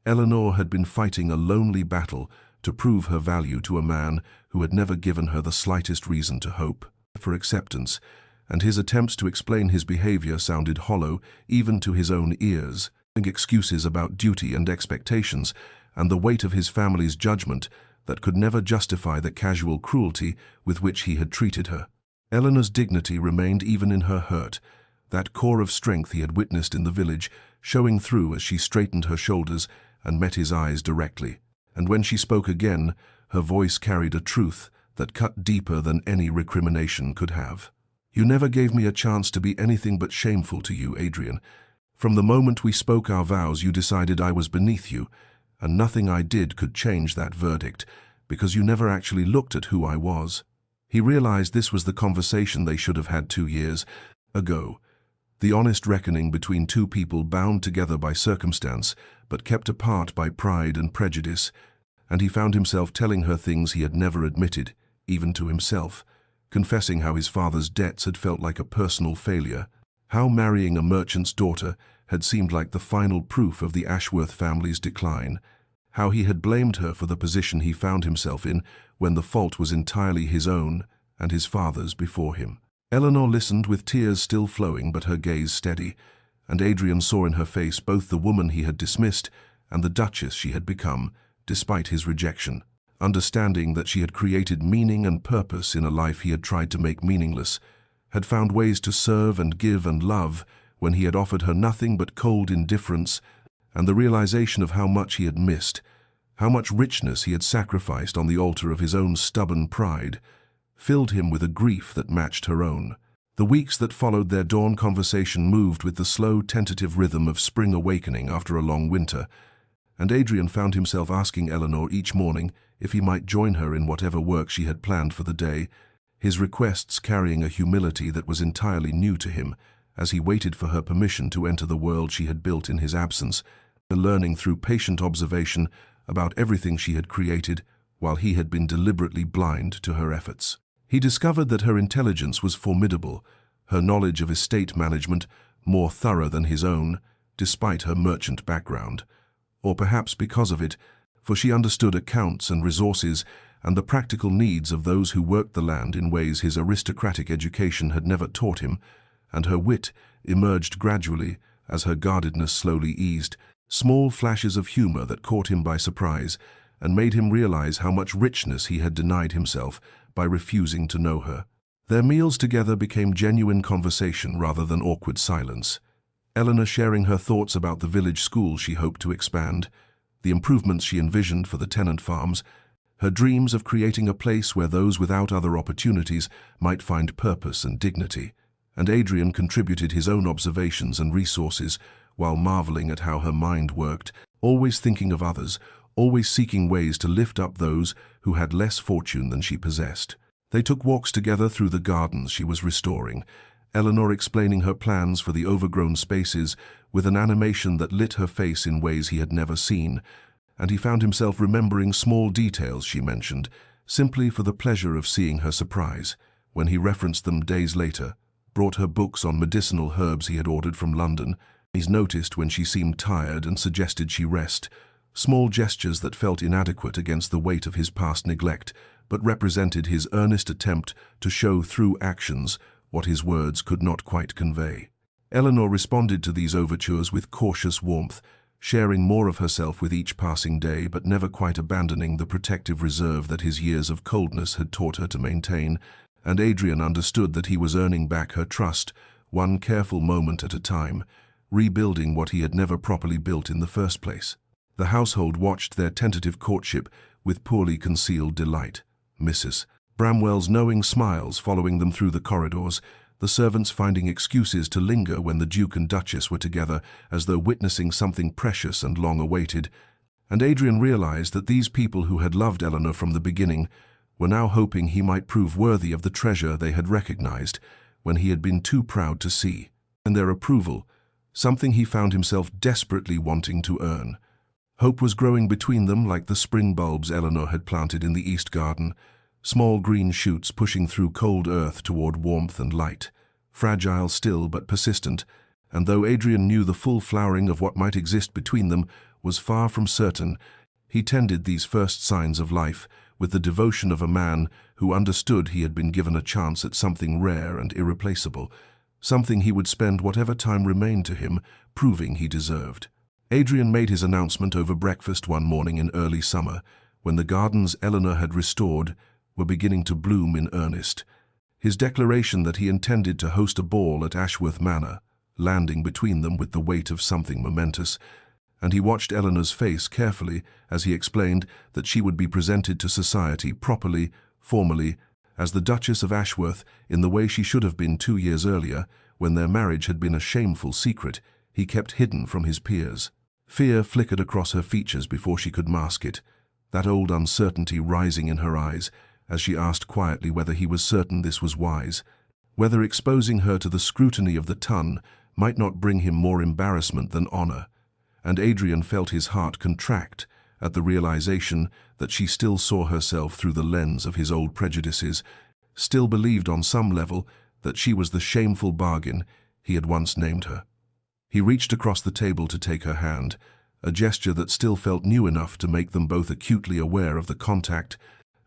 Eleanor had been fighting a lonely battle to prove her value to a man who had never given her the slightest reason to hope for acceptance, and his attempts to explain his behavior sounded hollow even to his own ears, excuses about duty and expectations, and the weight of his family's judgment that could never justify the casual cruelty with which he had treated her. Eleanor's dignity remained even in her hurt, that core of strength he had witnessed in the village showing through as she straightened her shoulders and met his eyes directly. And when she spoke again, her voice carried a truth that cut deeper than any recrimination could have. "You never gave me a chance to be anything but shameful to you, Adrian. From the moment we spoke our vows, you decided I was beneath you, and nothing I did could change that verdict, because you never actually looked at who I was." He realized this was the conversation they should have had 2 years ago. The honest reckoning between two people bound together by circumstance, but kept apart by pride and prejudice, and he found himself telling her things he had never admitted, even to himself, confessing how his father's debts had felt like a personal failure, how marrying a merchant's daughter had seemed like the final proof of the Ashworth family's decline, how he had blamed her for the position he found himself in when the fault was entirely his own and his father's before him. Eleanor listened with tears still flowing but her gaze steady, and Adrian saw in her face both the woman he had dismissed and the duchess she had become, despite his rejection. Understanding that she had created meaning and purpose in a life he had tried to make meaningless, had found ways to serve and give and love when he had offered her nothing but cold indifference, and the realization of how much he had missed, how much richness he had sacrificed on the altar of his own stubborn pride, filled him with a grief that matched her own. The weeks that followed their dawn conversation moved with the slow, tentative rhythm of spring awakening after a long winter, and Adrian found himself asking Eleanor each morning if he might join her in whatever work she had planned for the day, his requests carrying a humility that was entirely new to him, as he waited for her permission to enter the world she had built in his absence, learning through patient observation about everything she had created while he had been deliberately blind to her efforts. He discovered that her intelligence was formidable, her knowledge of estate management more thorough than his own, despite her merchant background. Or perhaps because of it, for she understood accounts and resources and the practical needs of those who worked the land in ways his aristocratic education had never taught him, and her wit emerged gradually as her guardedness slowly eased, small flashes of humor that caught him by surprise and made him realize how much richness he had denied himself by refusing to know her. Their meals together became genuine conversation rather than awkward silence. Eleanor sharing her thoughts about the village school she hoped to expand, the improvements she envisioned for the tenant farms, her dreams of creating a place where those without other opportunities might find purpose and dignity, and Adrian contributed his own observations and resources while marveling at how her mind worked, always thinking of others, always seeking ways to lift up those who had less fortune than she possessed. They took walks together through the gardens she was restoring, Eleanor explaining her plans for the overgrown spaces with an animation that lit her face in ways he had never seen, and he found himself remembering small details she mentioned, simply for the pleasure of seeing her surprise, when he referenced them days later, brought her books on medicinal herbs he had ordered from London. He's noticed when she seemed tired and suggested she rest, small gestures that felt inadequate against the weight of his past neglect, but represented his earnest attempt to show through actions what his words could not quite convey. Eleanor responded to these overtures with cautious warmth, sharing more of herself with each passing day but never quite abandoning the protective reserve that his years of coldness had taught her to maintain, and Adrian understood that he was earning back her trust, one careful moment at a time, rebuilding what he had never properly built in the first place. The household watched their tentative courtship with poorly concealed delight. Mrs. Bramwell's knowing smiles following them through the corridors, the servants finding excuses to linger when the Duke and Duchess were together as though witnessing something precious and long-awaited, and Adrian realized that these people who had loved Eleanor from the beginning were now hoping he might prove worthy of the treasure they had recognized when he had been too proud to see, and their approval, something he found himself desperately wanting to earn. Hope was growing between them like the spring bulbs Eleanor had planted in the East Garden, small green shoots pushing through cold earth toward warmth and light, fragile still but persistent, and though Adrian knew the full flowering of what might exist between them was far from certain, he tended these first signs of life with the devotion of a man who understood he had been given a chance at something rare and irreplaceable, something he would spend whatever time remained to him proving he deserved. Adrian made his announcement over breakfast one morning in early summer, when the gardens Eleanor had restored were beginning to bloom in earnest. His declaration that he intended to host a ball at Ashworth Manor, landing between them with the weight of something momentous, and he watched Eleanor's face carefully as he explained that she would be presented to society properly, formally, as the Duchess of Ashworth in the way she should have been 2 years earlier, when their marriage had been a shameful secret. he kept hidden from his peers. Fear flickered across her features before she could mask it, that old uncertainty rising in her eyes as she asked quietly whether he was certain this was wise, whether exposing her to the scrutiny of the ton might not bring him more embarrassment than honor. And Adrian felt his heart contract at the realization that she still saw herself through the lens of his old prejudices, still believed on some level that she was the shameful bargain he had once named her. He reached across the table to take her hand, a gesture that still felt new enough to make them both acutely aware of the contact,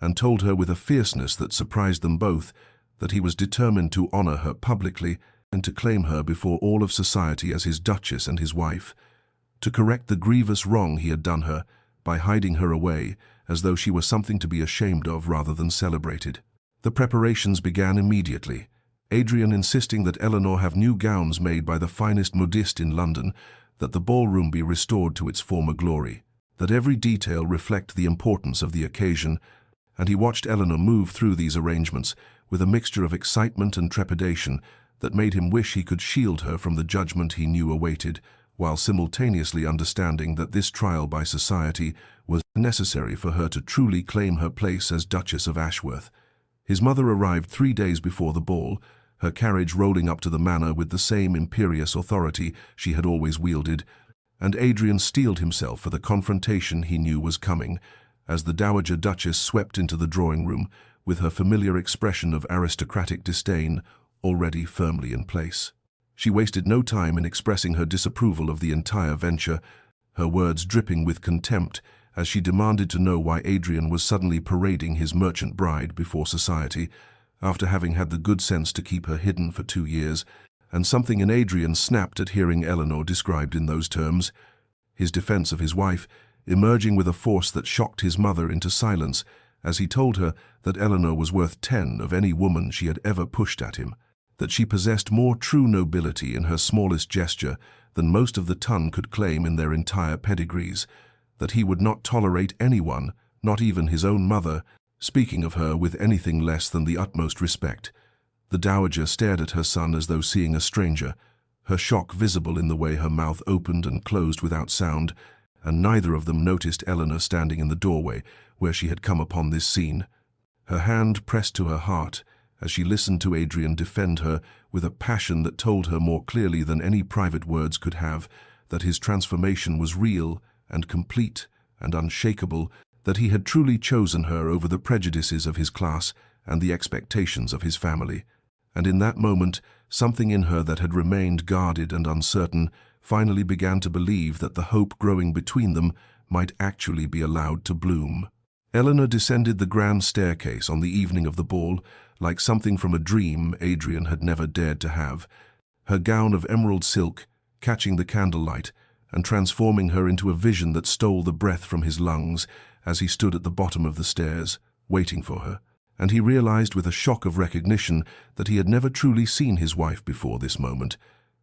and told her with a fierceness that surprised them both that he was determined to honor her publicly and to claim her before all of society as his duchess and his wife, to correct the grievous wrong he had done her by hiding her away as though she were something to be ashamed of rather than celebrated. The preparations began immediately, Adrian insisting that Eleanor have new gowns made by the finest modiste in London, that the ballroom be restored to its former glory, that every detail reflect the importance of the occasion, and he watched Eleanor move through these arrangements with a mixture of excitement and trepidation that made him wish he could shield her from the judgment he knew awaited, while simultaneously understanding that this trial by society was necessary for her to truly claim her place as Duchess of Ashworth. His mother arrived 3 days before the ball, her carriage rolling up to the manor with the same imperious authority she had always wielded, and Adrian steeled himself for the confrontation he knew was coming, as the Dowager Duchess swept into the drawing-room with her familiar expression of aristocratic disdain already firmly in place. She wasted no time in expressing her disapproval of the entire venture, her words dripping with contempt as she demanded to know why Adrian was suddenly parading his merchant bride before society, after having had the good sense to keep her hidden for 2 years, and something in Adrian snapped at hearing Eleanor described in those terms. His defense of his wife emerging with a force that shocked his mother into silence as he told her that Eleanor was worth 10 of any woman she had ever pushed at him, that she possessed more true nobility in her smallest gesture than most of the ton could claim in their entire pedigrees, that he would not tolerate anyone, not even his own mother, speaking of her with anything less than the utmost respect. The dowager stared at her son as though seeing a stranger, her shock visible in the way her mouth opened and closed without sound, and neither of them noticed Eleanor standing in the doorway where she had come upon this scene. Her hand pressed to her heart as she listened to Adrian defend her with a passion that told her more clearly than any private words could have that his transformation was real and complete and unshakable, that he had truly chosen her over the prejudices of his class and the expectations of his family. And in that moment, something in her that had remained guarded and uncertain finally began to believe that the hope growing between them might actually be allowed to bloom. Eleanor descended the grand staircase on the evening of the ball like something from a dream Adrian had never dared to have, her gown of emerald silk catching the candlelight and transforming her into a vision that stole the breath from his lungs as he stood at the bottom of the stairs, waiting for her. And he realized with a shock of recognition that he had never truly seen his wife before this moment,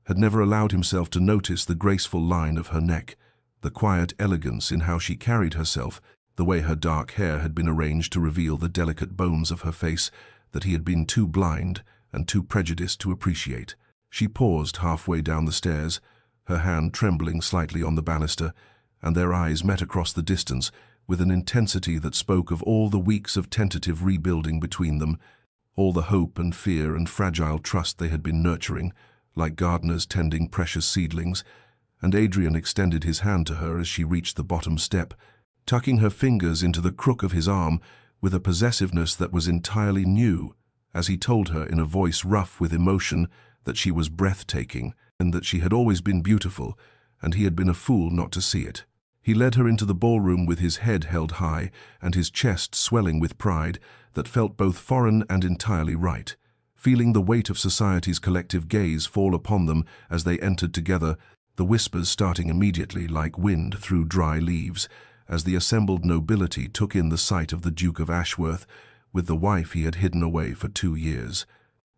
had never allowed himself to notice the graceful line of her neck, the quiet elegance in how she carried herself, the way her dark hair had been arranged to reveal the delicate bones of her face that he had been too blind and too prejudiced to appreciate. She paused halfway down the stairs, her hand trembling slightly on the banister, and their eyes met across the distance with an intensity that spoke of all the weeks of tentative rebuilding between them, all the hope and fear and fragile trust they had been nurturing, like gardeners tending precious seedlings, and Adrian extended his hand to her as she reached the bottom step, tucking her fingers into the crook of his arm with a possessiveness that was entirely new, as he told her in a voice rough with emotion that she was breathtaking and that she had always been beautiful, and he had been a fool not to see it. He led her into the ballroom with his head held high and his chest swelling with pride that felt both foreign and entirely right. Feeling the weight of society's collective gaze fall upon them as they entered together, the whispers starting immediately like wind through dry leaves, as the assembled nobility took in the sight of the Duke of Ashworth with the wife he had hidden away for 2 years,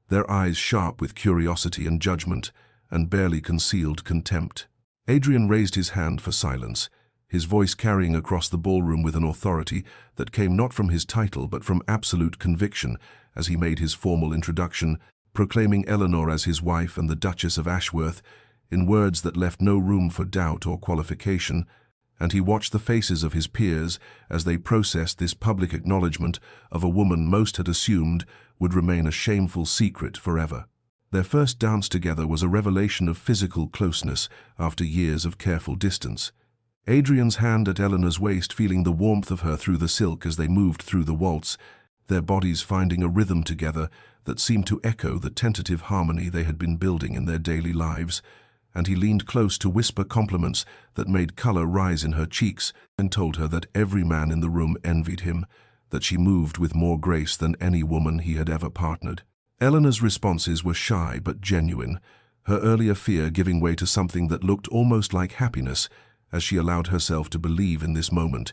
their eyes sharp with curiosity and judgment, and barely concealed contempt. Adrian raised his hand for silence, his voice carrying across the ballroom with an authority that came not from his title but from absolute conviction as he made his formal introduction, proclaiming Eleanor as his wife and the Duchess of Ashworth, in words that left no room for doubt or qualification, and he watched the faces of his peers as they processed this public acknowledgement of a woman most had assumed would remain a shameful secret forever. Their first dance together was a revelation of physical closeness after years of careful distance. Adrian's hand at Eleanor's waist, feeling the warmth of her through the silk as they moved through the waltz, their bodies finding a rhythm together that seemed to echo the tentative harmony they had been building in their daily lives, and he leaned close to whisper compliments that made color rise in her cheeks and told her that every man in the room envied him, that she moved with more grace than any woman he had ever partnered. Eleanor's responses were shy but genuine, her earlier fear giving way to something that looked almost like happiness as she allowed herself to believe in this moment,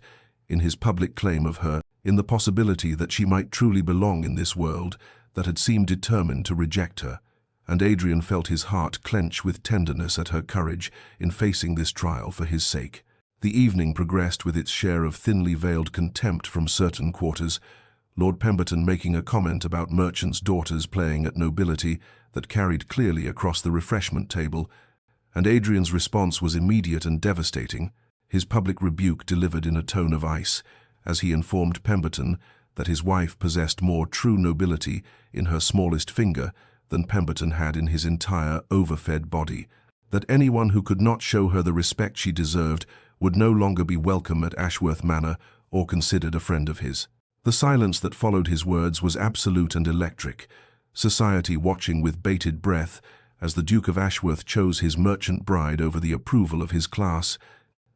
in his public claim of her, in the possibility that she might truly belong in this world that had seemed determined to reject her. And Adrian felt his heart clench with tenderness at her courage in facing this trial for his sake. The evening progressed with its share of thinly veiled contempt from certain quarters, Lord Pemberton making a comment about merchants' daughters playing at nobility that carried clearly across the refreshment table, and Adrian's response was immediate and devastating, his public rebuke delivered in a tone of ice, as he informed Pemberton that his wife possessed more true nobility in her smallest finger than Pemberton had in his entire overfed body, that anyone who could not show her the respect she deserved would no longer be welcome at Ashworth Manor or considered a friend of his. The silence that followed his words was absolute and electric, society watching with bated breath as the Duke of Ashworth chose his merchant bride over the approval of his class,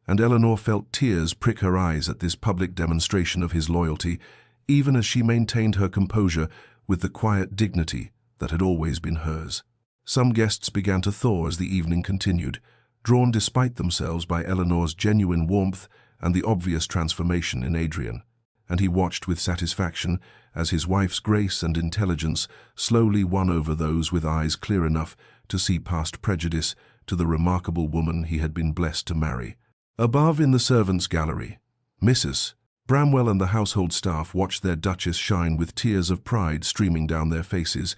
and Eleanor felt tears prick her eyes at this public demonstration of his loyalty, even as she maintained her composure with the quiet dignity that had always been hers. Some guests began to thaw as the evening continued, drawn despite themselves by Eleanor's genuine warmth and the obvious transformation in Adrian, and he watched with satisfaction as his wife's grace and intelligence slowly won over those with eyes clear enough to see past prejudice to the remarkable woman he had been blessed to marry. Above in the servants' gallery, Mrs. Bramwell and the household staff watched their Duchess shine with tears of pride streaming down their faces,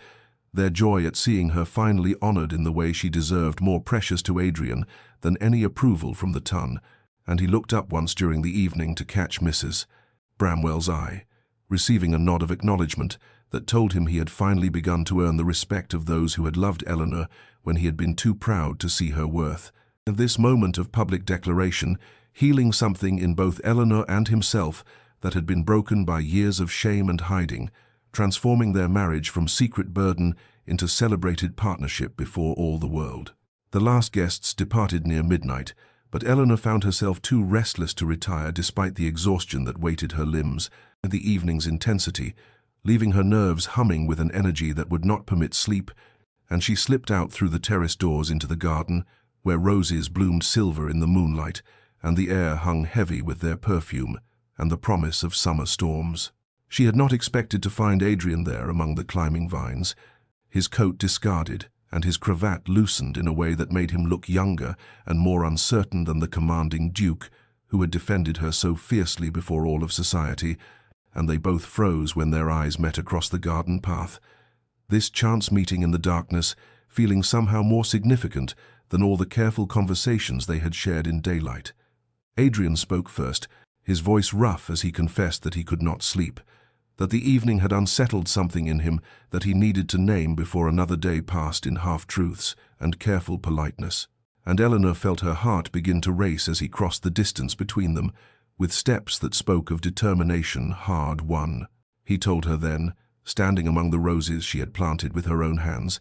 their joy at seeing her finally honored in the way she deserved more precious to Adrian than any approval from the ton, and he looked up once during the evening to catch Mrs. Bramwell's eye, receiving a nod of acknowledgement that told him he had finally begun to earn the respect of those who had loved Eleanor when he had been too proud to see her worth. And this moment of public declaration, healing something in both Eleanor and himself that had been broken by years of shame and hiding, transforming their marriage from secret burden into celebrated partnership before all the world. The last guests departed near midnight, but Eleanor found herself too restless to retire despite the exhaustion that weighted her limbs and the evening's intensity, leaving her nerves humming with an energy that would not permit sleep, and she slipped out through the terrace doors into the garden, where roses bloomed silver in the moonlight, and the air hung heavy with their perfume and the promise of summer storms. She had not expected to find Adrian there among the climbing vines, his coat discarded and his cravat loosened in a way that made him look younger and more uncertain than the commanding Duke, who had defended her so fiercely before all of society, and they both froze when their eyes met across the garden path. This chance meeting in the darkness, feeling somehow more significant than all the careful conversations they had shared in daylight. Adrian spoke first, his voice rough as he confessed that he could not sleep, that the evening had unsettled something in him that he needed to name before another day passed in half-truths and careful politeness. And Eleanor felt her heart begin to race as he crossed the distance between them, with steps that spoke of determination hard won. He told her then, standing among the roses she had planted with her own hands,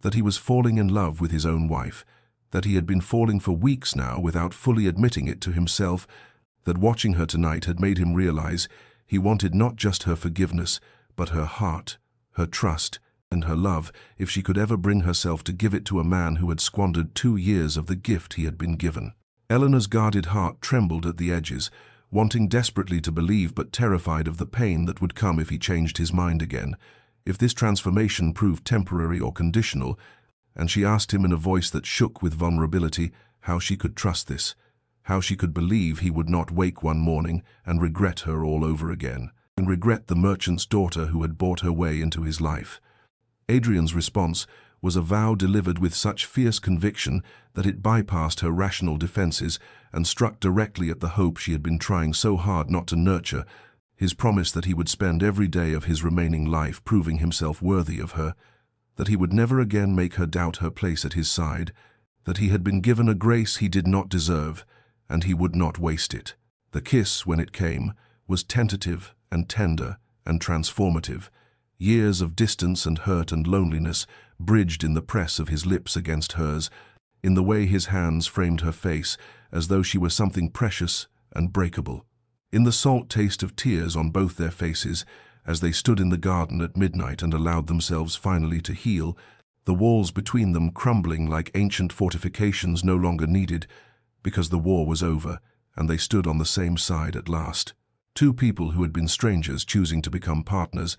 that he was falling in love with his own wife, that he had been falling for weeks now without fully admitting it to himself, that watching her tonight had made him realize he wanted not just her forgiveness, but her heart, her trust, and her love, if she could ever bring herself to give it to a man who had squandered 2 years of the gift he had been given. Eleanor's guarded heart trembled at the edges, wanting desperately to believe but terrified of the pain that would come if he changed his mind again, if this transformation proved temporary or conditional, and she asked him in a voice that shook with vulnerability how she could trust this, how she could believe he would not wake one morning and regret her all over again, and regret the merchant's daughter who had bought her way into his life. Adrian's response was a vow delivered with such fierce conviction that it bypassed her rational defenses and struck directly at the hope she had been trying so hard not to nurture, his promise that he would spend every day of his remaining life proving himself worthy of her, that he would never again make her doubt her place at his side, that he had been given a grace he did not deserve, and he would not waste it. The kiss, when it came, was tentative and tender and transformative, years of distance and hurt and loneliness bridged in the press of his lips against hers, in the way his hands framed her face as though she were something precious and breakable, in the salt taste of tears on both their faces as they stood in the garden at midnight and allowed themselves finally to heal, the walls between them crumbling like ancient fortifications no longer needed because the war was over and they stood on the same side at last. Two people who had been strangers choosing to become partners,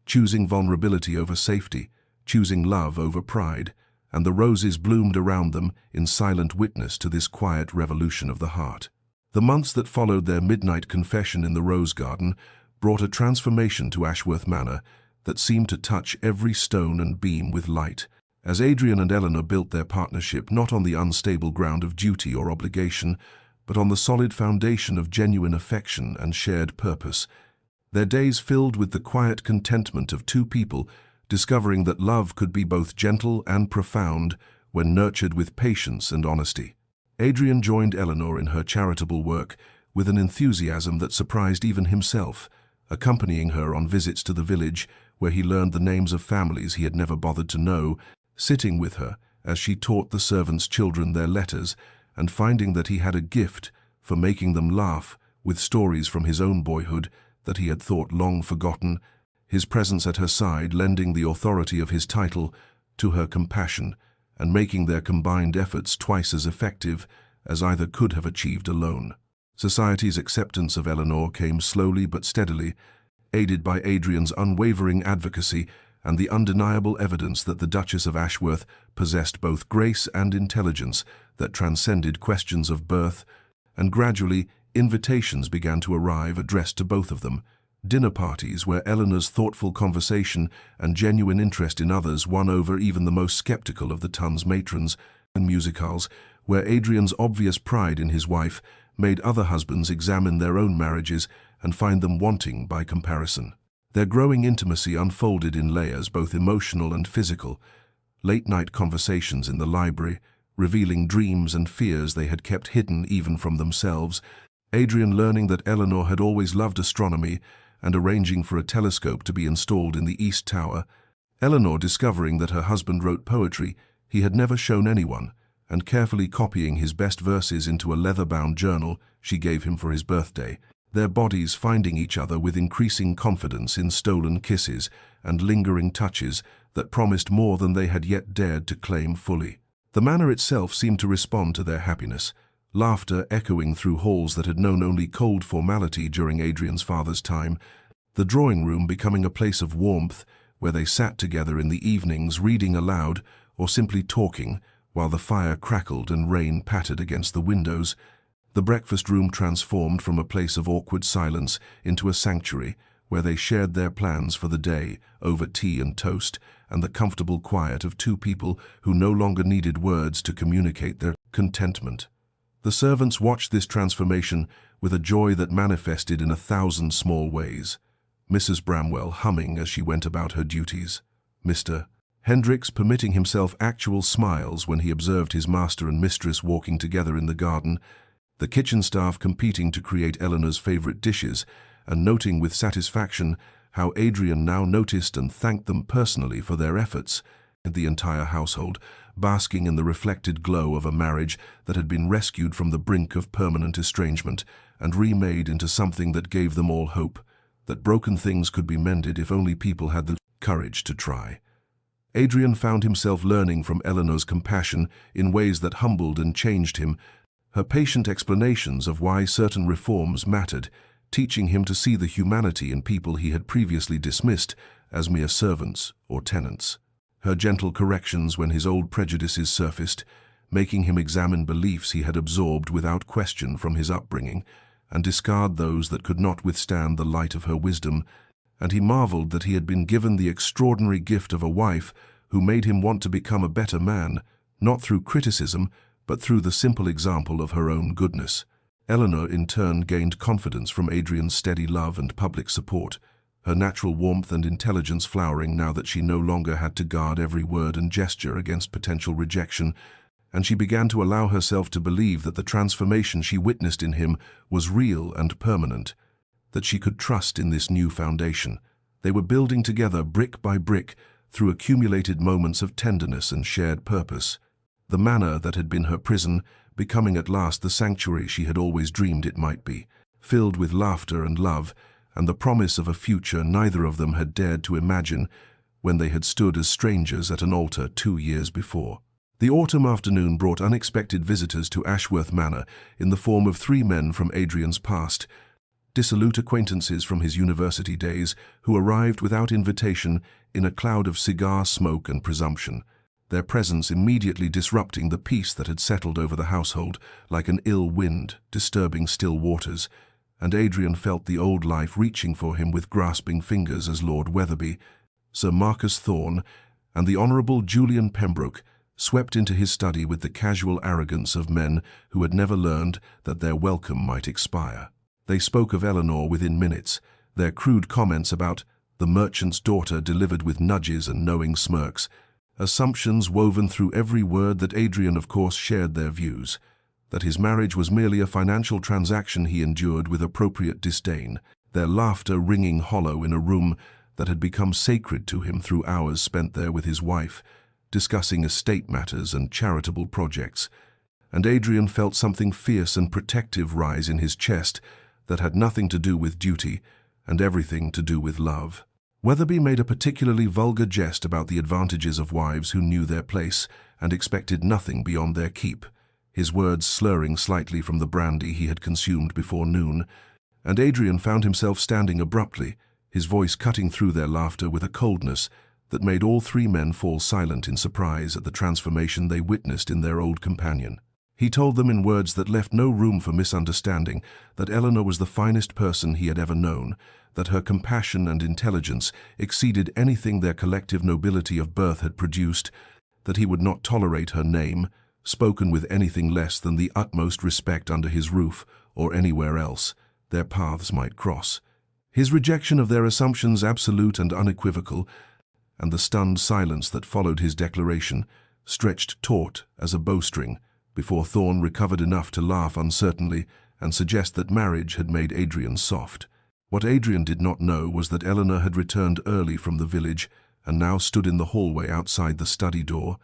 choosing vulnerability over safety, choosing love over pride, and the roses bloomed around them in silent witness to this quiet revolution of the heart. The months that followed their midnight confession in the rose garden brought a transformation to Ashworth Manor that seemed to touch every stone and beam with light, as Adrian and Eleanor built their partnership not on the unstable ground of duty or obligation, but on the solid foundation of genuine affection and shared purpose. Their days filled with the quiet contentment of two people discovering that love could be both gentle and profound when nurtured with patience and honesty. Adrian joined Eleanor in her charitable work with an enthusiasm that surprised even himself, accompanying her on visits to the village where he learned the names of families he had never bothered to know, sitting with her as she taught the servants' children their letters, and finding that he had a gift for making them laugh with stories from his own boyhood that he had thought long forgotten, his presence at her side lending the authority of his title to her compassion and making their combined efforts twice as effective as either could have achieved alone. Society's acceptance of Eleanor came slowly but steadily, aided by Adrian's unwavering advocacy and the undeniable evidence that the Duchess of Ashworth possessed both grace and intelligence that transcended questions of birth, and gradually invitations began to arrive addressed to both of them. Dinner parties where Eleanor's thoughtful conversation and genuine interest in others won over even the most skeptical of the ton's matrons, and musicales where Adrian's obvious pride in his wife made other husbands examine their own marriages and find them wanting by comparison. Their growing intimacy unfolded in layers both emotional and physical, late-night conversations in the library, revealing dreams and fears they had kept hidden even from themselves, Adrian learning that Eleanor had always loved astronomy and arranging for a telescope to be installed in the East Tower, Eleanor discovering that her husband wrote poetry he had never shown anyone, and carefully copying his best verses into a leather-bound journal she gave him for his birthday, their bodies finding each other with increasing confidence in stolen kisses and lingering touches that promised more than they had yet dared to claim fully. The manor itself seemed to respond to their happiness, laughter echoing through halls that had known only cold formality during Adrian's father's time, the drawing room becoming a place of warmth where they sat together in the evenings reading aloud or simply talking while the fire crackled and rain pattered against the windows, the breakfast room transformed from a place of awkward silence into a sanctuary where they shared their plans for the day over tea and toast and the comfortable quiet of two people who no longer needed words to communicate their contentment. The servants watched this transformation with a joy that manifested in 1,000 small ways. Mrs. Bramwell humming as she went about her duties. Mr. Hendricks permitting himself actual smiles when he observed his master and mistress walking together in the garden, the kitchen staff competing to create Eleanor's favorite dishes, and noting with satisfaction how Adrian now noticed and thanked them personally for their efforts, and the entire household basking in the reflected glow of a marriage that had been rescued from the brink of permanent estrangement and remade into something that gave them all hope, that broken things could be mended if only people had the courage to try. Adrian found himself learning from Eleanor's compassion in ways that humbled and changed him, her patient explanations of why certain reforms mattered, teaching him to see the humanity in people he had previously dismissed as mere servants or tenants. Her gentle corrections when his old prejudices surfaced, making him examine beliefs he had absorbed without question from his upbringing, and discard those that could not withstand the light of her wisdom, and he marveled that he had been given the extraordinary gift of a wife who made him want to become a better man, not through criticism, but through the simple example of her own goodness. Eleanor, in turn, gained confidence from Adrian's steady love and public support, her natural warmth and intelligence flowering now that she no longer had to guard every word and gesture against potential rejection, and she began to allow herself to believe that the transformation she witnessed in him was real and permanent, that she could trust in this new foundation. They were building together brick by brick through accumulated moments of tenderness and shared purpose. The manor that had been her prison becoming at last the sanctuary she had always dreamed it might be, filled with laughter and love, and the promise of a future neither of them had dared to imagine when they had stood as strangers at an altar 2 years before. The autumn afternoon brought unexpected visitors to Ashworth Manor in the form of 3 men from Adrian's past, dissolute acquaintances from his university days who arrived without invitation in a cloud of cigar smoke and presumption, their presence immediately disrupting the peace that had settled over the household like an ill wind disturbing still waters, and Adrian felt the old life reaching for him with grasping fingers as Lord Wetherby, Sir Marcus Thorne, and the Honourable Julian Pembroke swept into his study with the casual arrogance of men who had never learned that their welcome might expire. They spoke of Eleanor within minutes, their crude comments about the merchant's daughter delivered with nudges and knowing smirks, assumptions woven through every word that Adrian of course shared their views, that his marriage was merely a financial transaction he endured with appropriate disdain, their laughter ringing hollow in a room that had become sacred to him through hours spent there with his wife, discussing estate matters and charitable projects. And Adrian felt something fierce and protective rise in his chest that had nothing to do with duty and everything to do with love. Wetherby made a particularly vulgar jest about the advantages of wives who knew their place and expected nothing beyond their keep, his words slurring slightly from the brandy he had consumed before noon, and Adrian found himself standing abruptly, his voice cutting through their laughter with a coldness that made all 3 men fall silent in surprise at the transformation they witnessed in their old companion. He told them in words that left no room for misunderstanding that Eleanor was the finest person he had ever known, that her compassion and intelligence exceeded anything their collective nobility of birth had produced, that he would not tolerate her name, spoken with anything less than the utmost respect under his roof or anywhere else their paths might cross. His rejection of their assumptions absolute and unequivocal, and the stunned silence that followed his declaration, stretched taut as a bowstring, before Thorne recovered enough to laugh uncertainly and suggest that marriage had made Adrian soft. What Adrian did not know was that Eleanor had returned early from the village and now stood in the hallway outside the study door,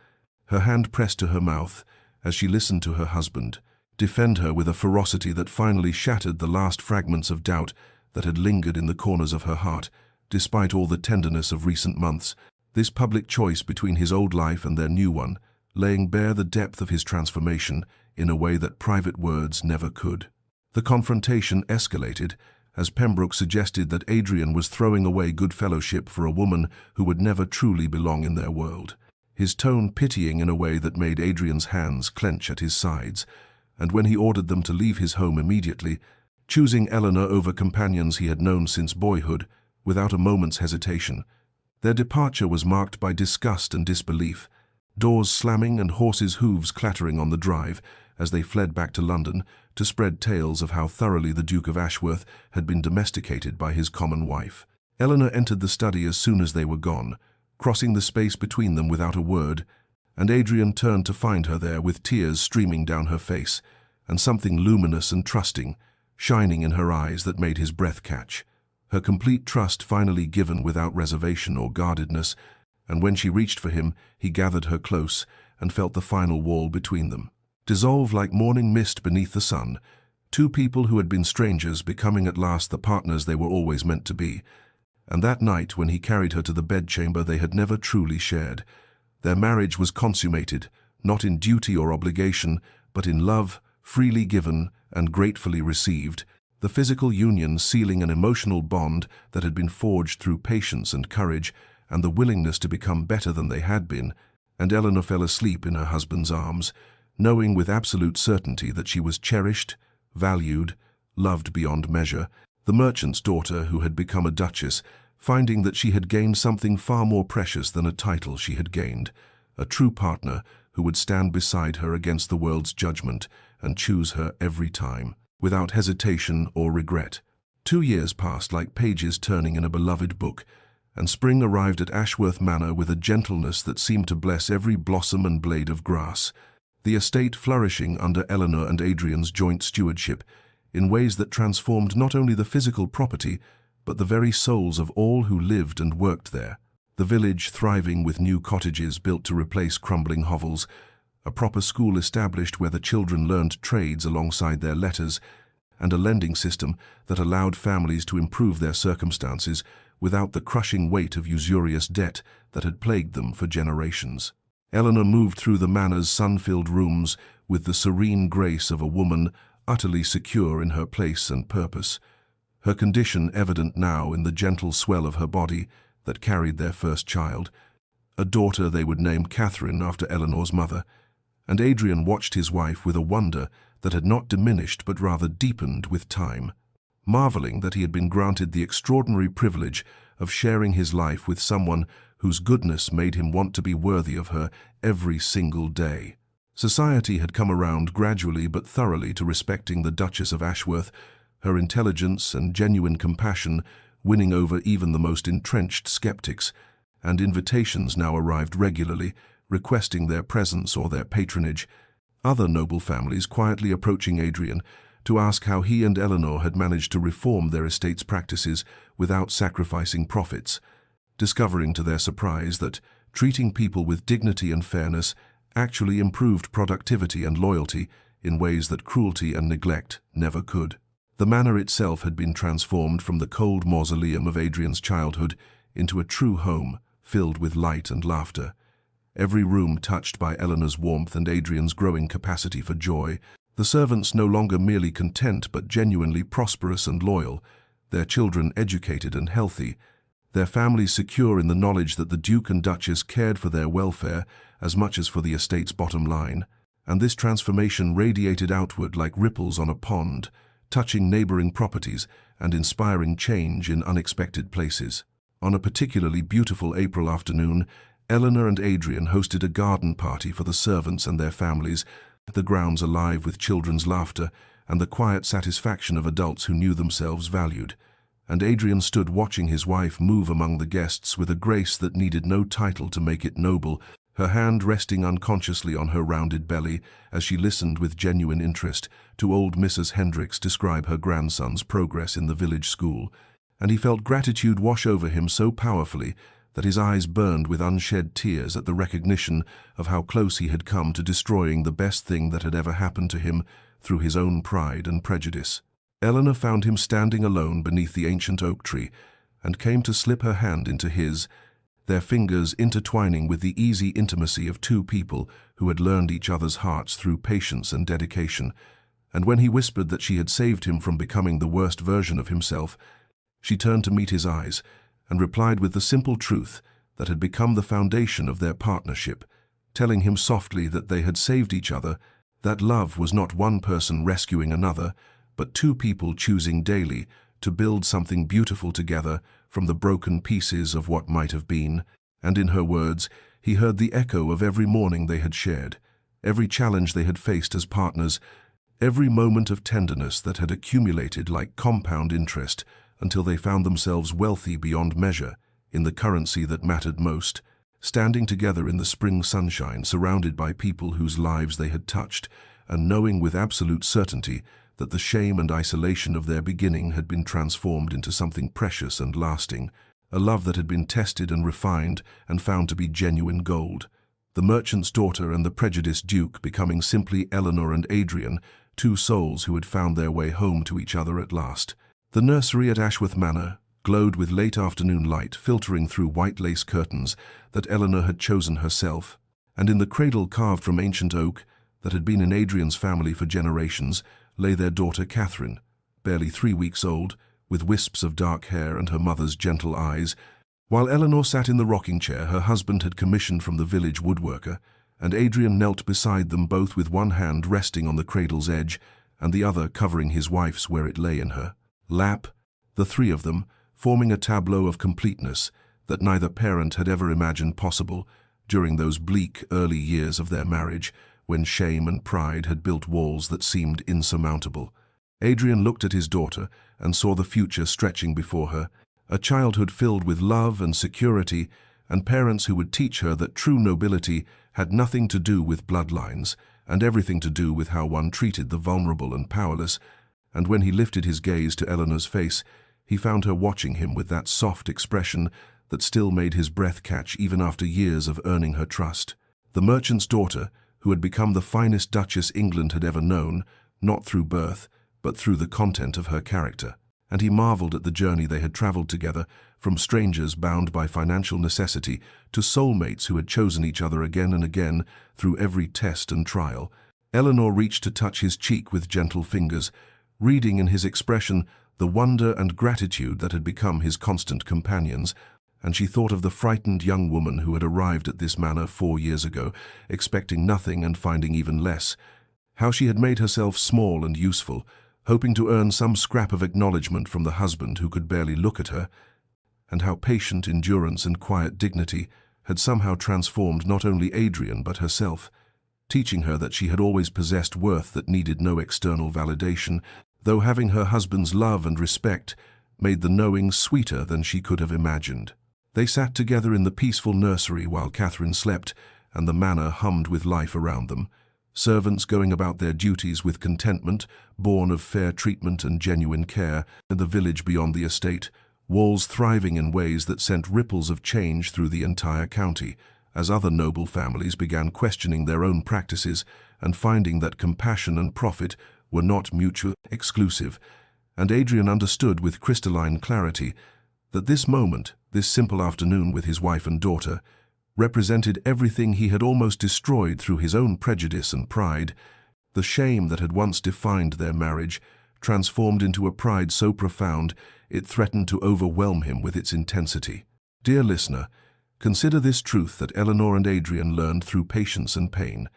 her hand pressed to her mouth as she listened to her husband defend her with a ferocity that finally shattered the last fragments of doubt that had lingered in the corners of her heart, despite all the tenderness of recent months. This public choice between his old life and their new one, laying bare the depth of his transformation in a way that private words never could. The confrontation escalated as Pembroke suggested that Adrian was throwing away good fellowship for a woman who would never truly belong in their world, his tone pitying in a way that made Adrian's hands clench at his sides, and when he ordered them to leave his home immediately, choosing Eleanor over companions he had known since boyhood, without a moment's hesitation. Their departure was marked by disgust and disbelief, doors slamming and horses' hooves clattering on the drive as they fled back to London to spread tales of how thoroughly the Duke of Ashworth had been domesticated by his common wife. Eleanor entered the study as soon as they were gone, crossing the space between them without a word, and Adrian turned to find her there with tears streaming down her face and something luminous and trusting shining in her eyes that made his breath catch. Her complete trust finally given without reservation or guardedness, and when she reached for him, he gathered her close and felt the final wall between them dissolve like morning mist beneath the sun, 2 people who had been strangers becoming at last the partners they were always meant to be. And that night, when he carried her to the bedchamber they had never truly shared, their marriage was consummated, not in duty or obligation, but in love, freely given and gratefully received, the physical union sealing an emotional bond that had been forged through patience and courage and the willingness to become better than they had been. And Eleanor fell asleep in her husband's arms, knowing with absolute certainty that she was cherished, valued, loved beyond measure. The merchant's daughter, who had become a duchess, finding that she had gained something far more precious than a title she had gained, a true partner who would stand beside her against the world's judgment and choose her every time, without hesitation or regret. 2 years passed like pages turning in a beloved book, and spring arrived at Ashworth Manor with a gentleness that seemed to bless every blossom and blade of grass, the estate flourishing under Eleanor and Adrian's joint stewardship in ways that transformed not only the physical property, but the very souls of all who lived and worked there. The village thriving with new cottages built to replace crumbling hovels, a proper school established where the children learned trades alongside their letters, and a lending system that allowed families to improve their circumstances without the crushing weight of usurious debt that had plagued them for generations. Eleanor moved through the manor's sun-filled rooms with the serene grace of a woman utterly secure in her place and purpose, her condition evident now in the gentle swell of her body that carried their first child, a daughter they would name Catherine after Eleanor's mother, and Adrian watched his wife with a wonder that had not diminished but rather deepened with time, marveling that he had been granted the extraordinary privilege of sharing his life with someone whose goodness made him want to be worthy of her every single day. Society had come around gradually but thoroughly to respecting the Duchess of Ashworth, her intelligence and genuine compassion winning over even the most entrenched skeptics, and invitations now arrived regularly, requesting their presence or their patronage, other noble families quietly approaching Adrian to ask how he and Eleanor had managed to reform their estate's practices without sacrificing profits, discovering to their surprise that treating people with dignity and fairness actually improved productivity and loyalty in ways that cruelty and neglect never could. The manor itself had been transformed from the cold mausoleum of Adrian's childhood into a true home filled with light and laughter, every room touched by Eleanor's warmth and Adrian's growing capacity for joy, the servants no longer merely content but genuinely prosperous and loyal, their children educated and healthy, their families secure in the knowledge that the Duke and Duchess cared for their welfare as much as for the estate's bottom line, and this transformation radiated outward like ripples on a pond, touching neighboring properties and inspiring change in unexpected places. On a particularly beautiful April afternoon, Eleanor and Adrian hosted a garden party for the servants and their families, the grounds alive with children's laughter and the quiet satisfaction of adults who knew themselves valued. And Adrian stood watching his wife move among the guests with a grace that needed no title to make it noble, her hand resting unconsciously on her rounded belly as she listened with genuine interest to old Mrs. Hendricks describe her grandson's progress in the village school, and he felt gratitude wash over him so powerfully that his eyes burned with unshed tears at the recognition of how close he had come to destroying the best thing that had ever happened to him through his own pride and prejudice. Eleanor found him standing alone beneath the ancient oak tree and came to slip her hand into his, their fingers intertwining with the easy intimacy of two people who had learned each other's hearts through patience and dedication. And when he whispered that she had saved him from becoming the worst version of himself, she turned to meet his eyes and replied with the simple truth that had become the foundation of their partnership, telling him softly that they had saved each other, that love was not one person rescuing another, but two people choosing daily to build something beautiful together from the broken pieces of what might have been. And in her words, he heard the echo of every morning they had shared, every challenge they had faced as partners, every moment of tenderness that had accumulated like compound interest until they found themselves wealthy beyond measure in the currency that mattered most, standing together in the spring sunshine surrounded by people whose lives they had touched, and knowing with absolute certainty that the shame and isolation of their beginning had been transformed into something precious and lasting, a love that had been tested and refined and found to be genuine gold. The merchant's daughter and the prejudiced duke becoming simply Eleanor and Adrian, two souls who had found their way home to each other at last. The nursery at Ashworth Manor glowed with late afternoon light filtering through white lace curtains that Eleanor had chosen herself, and in the cradle carved from ancient oak that had been in Adrian's family for generations lay their daughter Catherine, barely 3 weeks old, with wisps of dark hair and her mother's gentle eyes. While Eleanor sat in the rocking chair her husband had commissioned from the village woodworker, and Adrian knelt beside them both with one hand resting on the cradle's edge and the other covering his wife's where it lay in her lap, the three of them, forming a tableau of completeness that neither parent had ever imagined possible during those bleak early years of their marriage, when shame and pride had built walls that seemed insurmountable. Adrian looked at his daughter and saw the future stretching before her, a childhood filled with love and security, and parents who would teach her that true nobility had nothing to do with bloodlines and everything to do with how one treated the vulnerable and powerless. And when he lifted his gaze to Eleanor's face, he found her watching him with that soft expression that still made his breath catch even after years of earning her trust. The merchant's daughter, who had become the finest duchess England had ever known, not through birth, but through the content of her character. And he marveled at the journey they had traveled together, from strangers bound by financial necessity to soulmates who had chosen each other again and again through every test and trial. Eleanor reached to touch his cheek with gentle fingers, reading in his expression the wonder and gratitude that had become his constant companions, and she thought of the frightened young woman who had arrived at this manor 4 years ago, expecting nothing and finding even less, how she had made herself small and useful, hoping to earn some scrap of acknowledgement from the husband who could barely look at her, and how patient endurance and quiet dignity had somehow transformed not only Adrian but herself, teaching her that she had always possessed worth that needed no external validation, though having her husband's love and respect made the knowing sweeter than she could have imagined. They sat together in the peaceful nursery while Catherine slept, and the manor hummed with life around them, servants going about their duties with contentment, born of fair treatment and genuine care, and the village beyond the estate, walls thriving in ways that sent ripples of change through the entire county, as other noble families began questioning their own practices and finding that compassion and profit were not mutually exclusive. And Adrian understood with crystalline clarity that this moment, this simple afternoon with his wife and daughter, represented everything he had almost destroyed through his own prejudice and pride. The shame that had once defined their marriage transformed into a pride so profound it threatened to overwhelm him with its intensity. Dear listener, consider this truth that Eleanor and Adrian learned through patience and pain,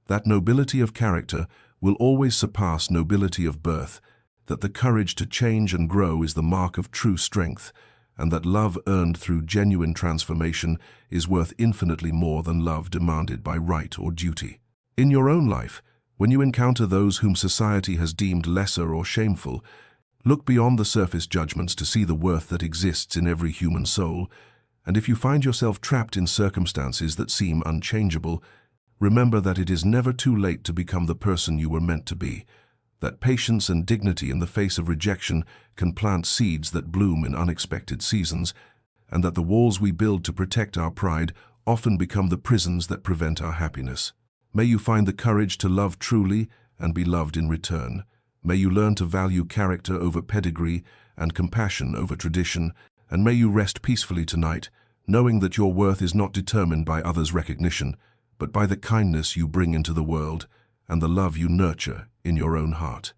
that nobility of character will always surpass nobility of birth, that the courage to change and grow is the mark of true strength, and that love earned through genuine transformation is worth infinitely more than love demanded by right or duty. In your own life, when you encounter those whom society has deemed lesser or shameful, look beyond the surface judgments to see the worth that exists in every human soul, and if you find yourself trapped in circumstances that seem unchangeable, remember that it is never too late to become the person you were meant to be, that patience and dignity in the face of rejection can plant seeds that bloom in unexpected seasons, and that the walls we build to protect our pride often become the prisons that prevent our happiness. May you find the courage to love truly and be loved in return. May you learn to value character over pedigree and compassion over tradition, and may you rest peacefully tonight, knowing that your worth is not determined by others' recognition, but by the kindness you bring into the world and the love you nurture in your own heart.